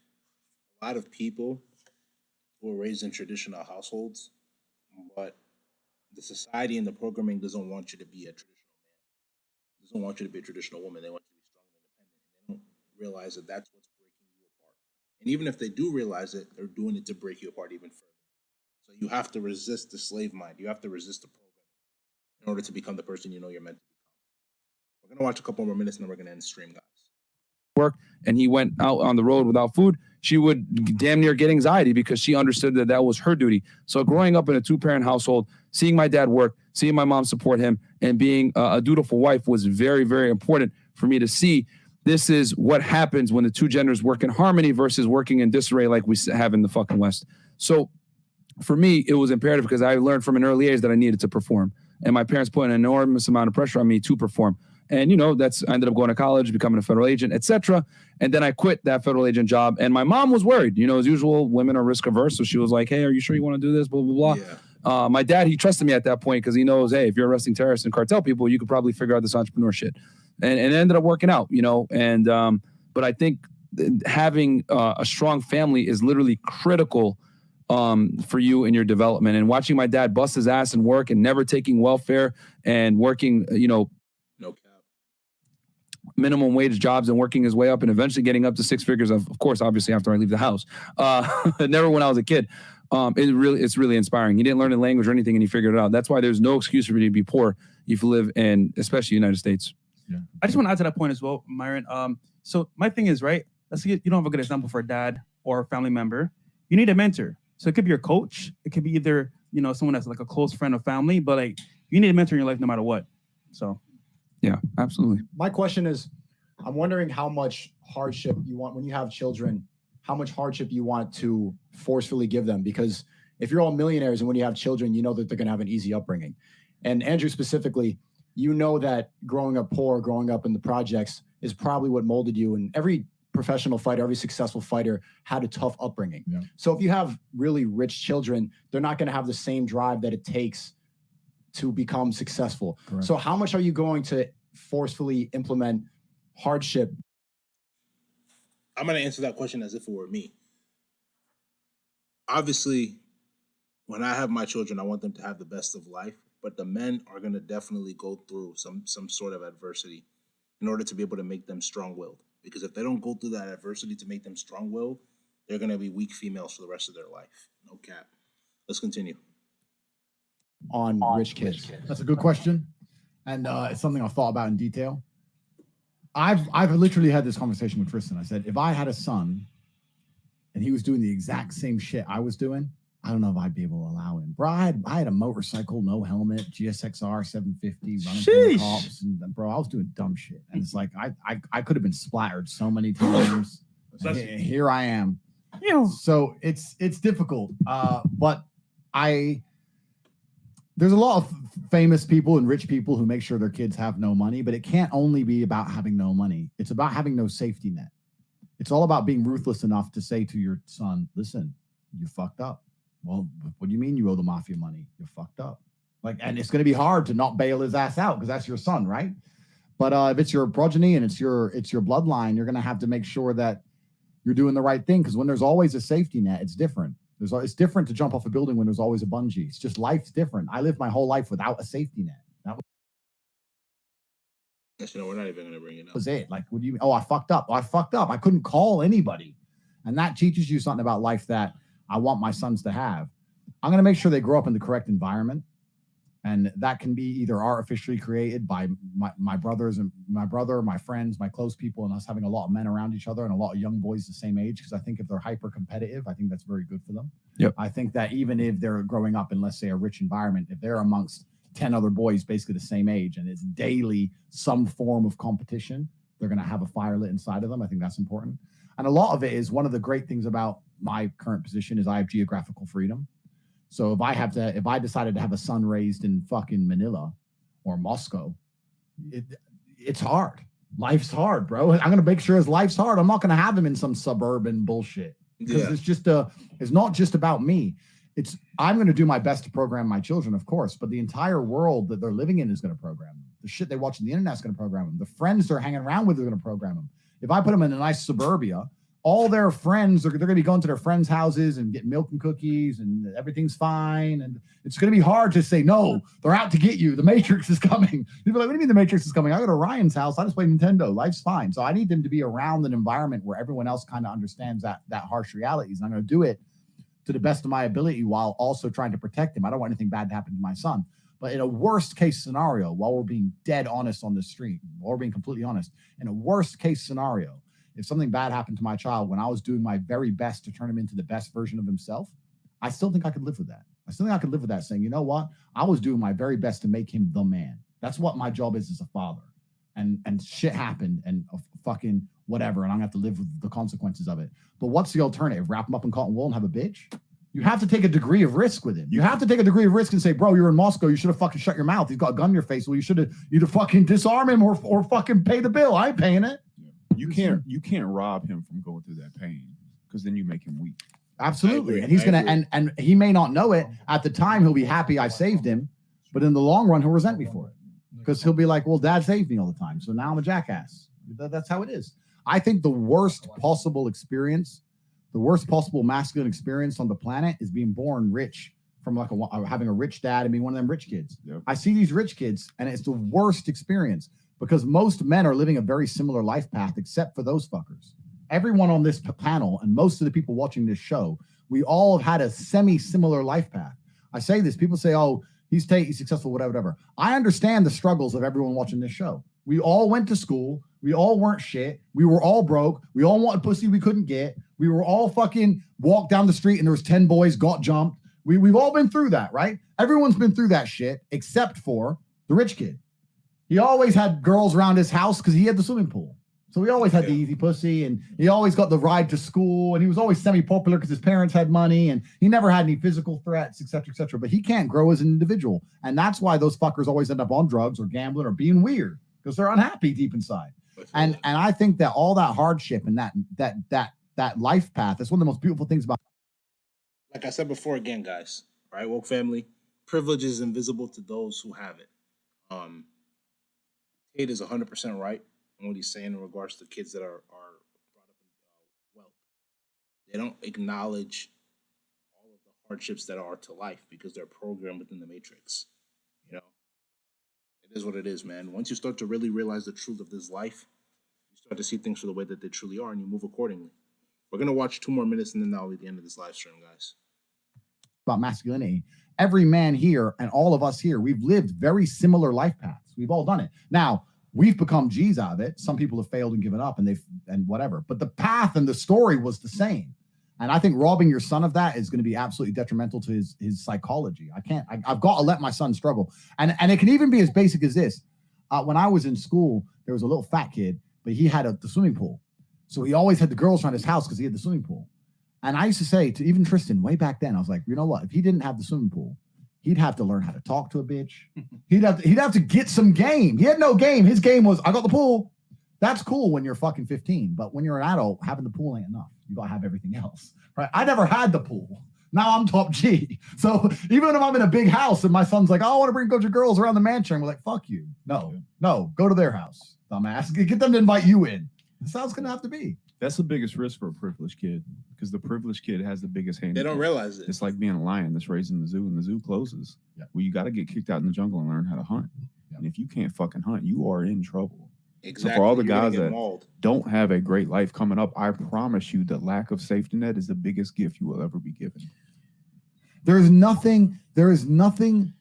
a lot of people were raised in traditional households, but the society and the programming doesn't want you to be a traditional man. Doesn't want you to be a traditional woman. They want you to be strong and independent. And they don't realize that that's what's breaking you apart. And even if they do realize it, they're doing it to break you apart even further. So you have to resist the slave mind. You have to resist the programming in order to become the person you know you're meant to become. We're going to watch a couple more minutes and then we're going to end the stream, guys. Work, and he went out on the road without food, she would damn near get anxiety because she understood that that was her duty. So growing up in a two-parent household, seeing my dad work, seeing my mom support him, and being a dutiful wife was very, very important for me to see. This is what happens when the two genders work in harmony versus working in disarray like we have in the fucking West. So for me, it was imperative because I learned from an early age that I needed to perform. And my parents put an enormous amount of pressure on me to perform. And, I ended up going to college, becoming a federal agent, etc. And then I quit that federal agent job. And my mom was worried. As usual, women are risk averse. So she was like, hey, are you sure you want to do this? Blah, blah, blah. Yeah. My dad, he trusted me at that point because he knows, hey, if you're arresting terrorists and cartel people, you could probably figure out this entrepreneur shit. And it ended up working out, but I think having a strong family is literally critical for you in your development. And watching my dad bust his ass and work and never taking welfare and working, no cap, minimum wage jobs and working his way up and eventually getting up to six figures, of course, obviously after I leave the house. Never when I was a kid. It's really inspiring. He didn't learn the language or anything and he figured it out. That's why there's no excuse for you to be poor if you live in, especially the United States. Yeah. I just want to add to that point as well, Myron. So my thing is, right, let's say you don't have a good example for a dad or a family member. You need a mentor. So it could be your coach. It could be either, someone that's like a close friend or family, but like you need a mentor in your life no matter what. So. Yeah, absolutely. My question is, I'm wondering how much hardship you want when you have children, how much hardship you want to forcefully give them. Because if you're all millionaires and when you have children, you know that they're going to have an easy upbringing. And Andrew specifically, that growing up poor, growing up in the projects is probably what molded you. And every professional fighter, every successful fighter had a tough upbringing. Yeah. So if you have really rich children, they're not going to have the same drive that it takes to become successful. Correct. So how much are you going to forcefully implement hardship? I'm going to answer that question as if it were me. Obviously, when I have my children, I want them to have the best of life. But the men are going to definitely go through some sort of adversity in order to be able to make them strong-willed. Because if they don't go through that adversity to make them strong-willed, they're going to be weak females for the rest of their life. No cap. Let's continue. On rich kids. That's a good question. And it's something I've thought about in detail. I've literally had this conversation with Tristan. I said, if I had a son and he was doing the exact same shit I was doing, I don't know if I'd be able to allow him. Bro, I had a motorcycle, no helmet, GSXR 750, running from the cops. And bro, I was doing dumb shit. And it's like, I could have been splattered so many times. Here I am. So it's difficult. But there's a lot of famous people and rich people who make sure their kids have no money, but it can't only be about having no money. It's about having no safety net. It's all about being ruthless enough to say to your son, listen, you fucked up. Well, what do you mean you owe the mafia money? You're fucked up. And it's going to be hard to not bail his ass out because that's your son, right? But if it's your progeny and it's your bloodline, you're going to have to make sure that you're doing the right thing. Because when there's always a safety net, it's different. It's different to jump off a building when there's always a bungee. It's just life's different. I lived my whole life without a safety net. That we're not even going to bring it up. Was it. Like, what do you mean? Oh, I fucked up. I couldn't call anybody. And that teaches you something about life that I want my sons to have. I'm going to make sure they grow up in the correct environment. And that can be either artificially created by my brothers and my brother, my friends, my close people, and us having a lot of men around each other and a lot of young boys the same age. Because I think if they're hyper competitive, I think that's very good for them. Yep. I think that even if they're growing up in, let's say, a rich environment, if they're amongst 10 other boys basically the same age and it's daily some form of competition, they're going to have a fire lit inside of them. I think that's important. And a lot of it is one of the great things about my current position is I have geographical freedom. So if I decided to have a son raised in fucking Manila or Moscow, it's hard. Life's hard, bro. I'm going to make sure his life's hard. I'm not going to have him in some suburban bullshit because it's not just about me. I'm going to do my best to program my children, of course, but the entire world that they're living in is going to program them. The shit they watch on the internet is going to program them. The friends they're hanging around with are going to program them. If I put them in a nice suburbia, all their friends, they're going to be going to their friends' houses and getting milk and cookies and everything's fine. And it's going to be hard to say, no, they're out to get you. The Matrix is coming. People are like, what do you mean the Matrix is coming? I go to Ryan's house. I just play Nintendo. Life's fine. So I need them to be around an environment where everyone else kind of understands that harsh realities. And I'm going to do it to the best of my ability while also trying to protect him. I don't want anything bad to happen to my son. But in a worst case scenario, while we're being dead honest on the street, while we're being completely honest, in a worst case scenario, if something bad happened to my child when I was doing my very best to turn him into the best version of himself, I still think I could live with that. I still think I could live with that, saying, you know what? I was doing my very best to make him the man. That's what my job is as a father. And shit happened and fucking whatever, and I'm going to have to live with the consequences of it. But what's the alternative? Wrap him up in cotton wool and have a bitch? You have to take a degree of risk with him. You have to take a degree of risk and say, bro, you're in Moscow. You should have fucking shut your mouth. He's got a gun in your face. Well, you should have either fucking disarm him or fucking pay the bill. I ain't paying it. You can't rob him from going through that pain because then you make him weak. Absolutely. And he's going to, and he may not know it at the time. He'll be happy I saved him, but in the long run, he'll resent me for it because he'll be like, well, dad saved me all the time. So now I'm a jackass. That's how it is. I think the worst possible experience, the worst possible masculine experience on the planet is being born rich from having a rich dad and being one of them rich kids. Yep. I see these rich kids and it's the worst experience because most men are living a very similar life path except for those fuckers. Everyone on this panel and most of the people watching this show, we all have had a semi-similar life path. I say this, people say, oh, he's successful, whatever. I understand the struggles of everyone watching this show. We all went to school. We all weren't shit. We were all broke. We all wanted pussy we couldn't get. We were all fucking walked down the street and there was 10 boys got jumped. We've all been through that, right? Everyone's been through that shit except for the rich kid. He always had girls around his house because he had the swimming pool. So he always had the easy pussy and he always got the ride to school and he was always semi-popular because his parents had money and he never had any physical threats, et cetera, et cetera. But he can't grow as an individual. And that's why those fuckers always end up on drugs or gambling or being weird because they're unhappy deep inside. And I think that all that hardship and that life path, that's one of the most beautiful things about. Like I said before, again, guys, right? Woke family, privilege is invisible to those who have it. Tate is 100% right in what he's saying in regards to kids that are brought up in wealth. They don't acknowledge all of the hardships that are to life because they're programmed within the matrix. You know, it is what it is, man. Once you start to really realize the truth of this life, you start to see things for the way that they truly are and you move accordingly. We're going to watch 2 more minutes and then that'll be the end of this live stream, guys. About masculinity. Every man here and all of us here, we've lived very similar life paths. We've all done it. Now, we've become G's out of it. Some people have failed and given up and whatever. But the path and the story was the same. And I think robbing your son of that is going to be absolutely detrimental to his psychology. I've got to let my son struggle. And it can even be as basic as this. When I was in school, there was a little fat kid, but he had the swimming pool. So he always had the girls around his house because he had the swimming pool. And I used to say to even Tristan way back then, I was like, you know what? If he didn't have the swimming pool, he'd have to learn how to talk to a bitch. He'd have to get some game. He had no game. His game was, I got the pool. That's cool when you're fucking 15. But when you're an adult, having the pool ain't enough. You got to have everything else, right? I never had the pool. Now I'm top G. So even if I'm in a big house and my son's like, oh, I want to bring a bunch of girls around the mansion, we're like, fuck you. No, go to their house, dumbass. Get them to invite you in. That's how it's going to have to be. That's the biggest risk for a privileged kid because the privileged kid has the biggest hand. They don't realize it. It's like being a lion that's raised in the zoo and the zoo closes. Yeah. Well, you got to get kicked out in the jungle and learn how to hunt. Yeah. And if you can't fucking hunt, you are in trouble. Exactly. So for all the guys that don't have a great life coming up, I promise you the lack of safety net is the biggest gift you will ever be given. There is nothing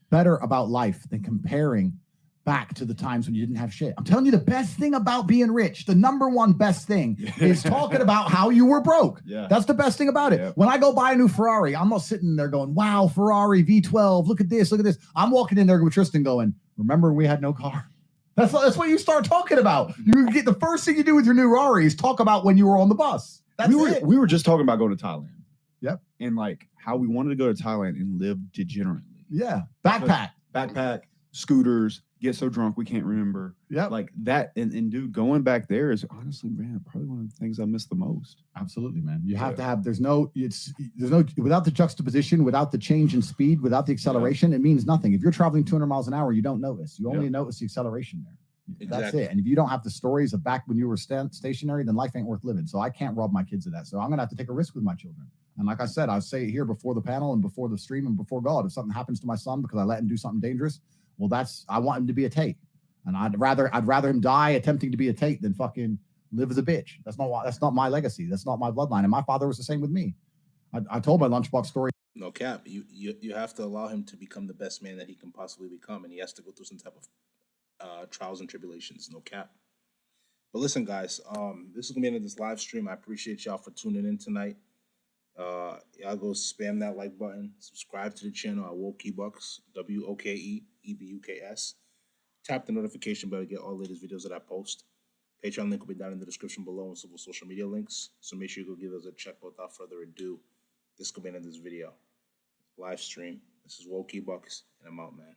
better about life than comparing back to the times when you didn't have shit. I'm telling you, the best thing about being rich, the number one best thing is talking about how you were broke. Yeah. That's the best thing about it. Yeah. When I go buy a new Ferrari, I'm not sitting there going, wow, Ferrari V12, look at this, look at this. I'm walking in there with Tristan going, remember we had no car? That's what you start talking about. You get the first thing you do with your new Ferrari is talk about when you were on the bus. That's it. We were just talking about going to Thailand. Yep. And like how we wanted to go to Thailand and live degenerately. Yeah. Backpack. Scooters, get so drunk we can't remember. Yeah. Like that. And dude, going back there is honestly, man, probably one of the things I miss the most. Absolutely, man. You have to have, there's no, without the juxtaposition, without the change in speed, without the acceleration, it means nothing. If you're traveling 200 miles an hour, you don't notice. You only notice the acceleration there. That's Exactly. it. And if you don't have the stories of back when you were stationary, then life ain't worth living. So I can't rob my kids of that. So I'm going to have to take a risk with my children. And like I said, I'll say it here before the panel and before the stream and before God, if something happens to my son because I let him do something dangerous, well, I want him to be a Tate. And I'd rather him die attempting to be a Tate than fucking live as a bitch. That's not my legacy. That's not my bloodline. And my father was the same with me. I told my lunchbox story. No cap. You have to allow him to become the best man that he can possibly become, and he has to go through some type of trials and tribulations. No cap. But listen, guys, this is gonna be the end of this live stream. I appreciate y'all for tuning in tonight. Y'all go spam that like button. Subscribe to the channel at Wokebucks, WOKEEBUKS. Tap the notification bell to get all the latest videos that I post. Patreon link will be down in the description below and several social media links. So make sure you go give us a check. But without further ado, this could be the end of this video. Live stream. This is Wokebucks, and I'm out, man.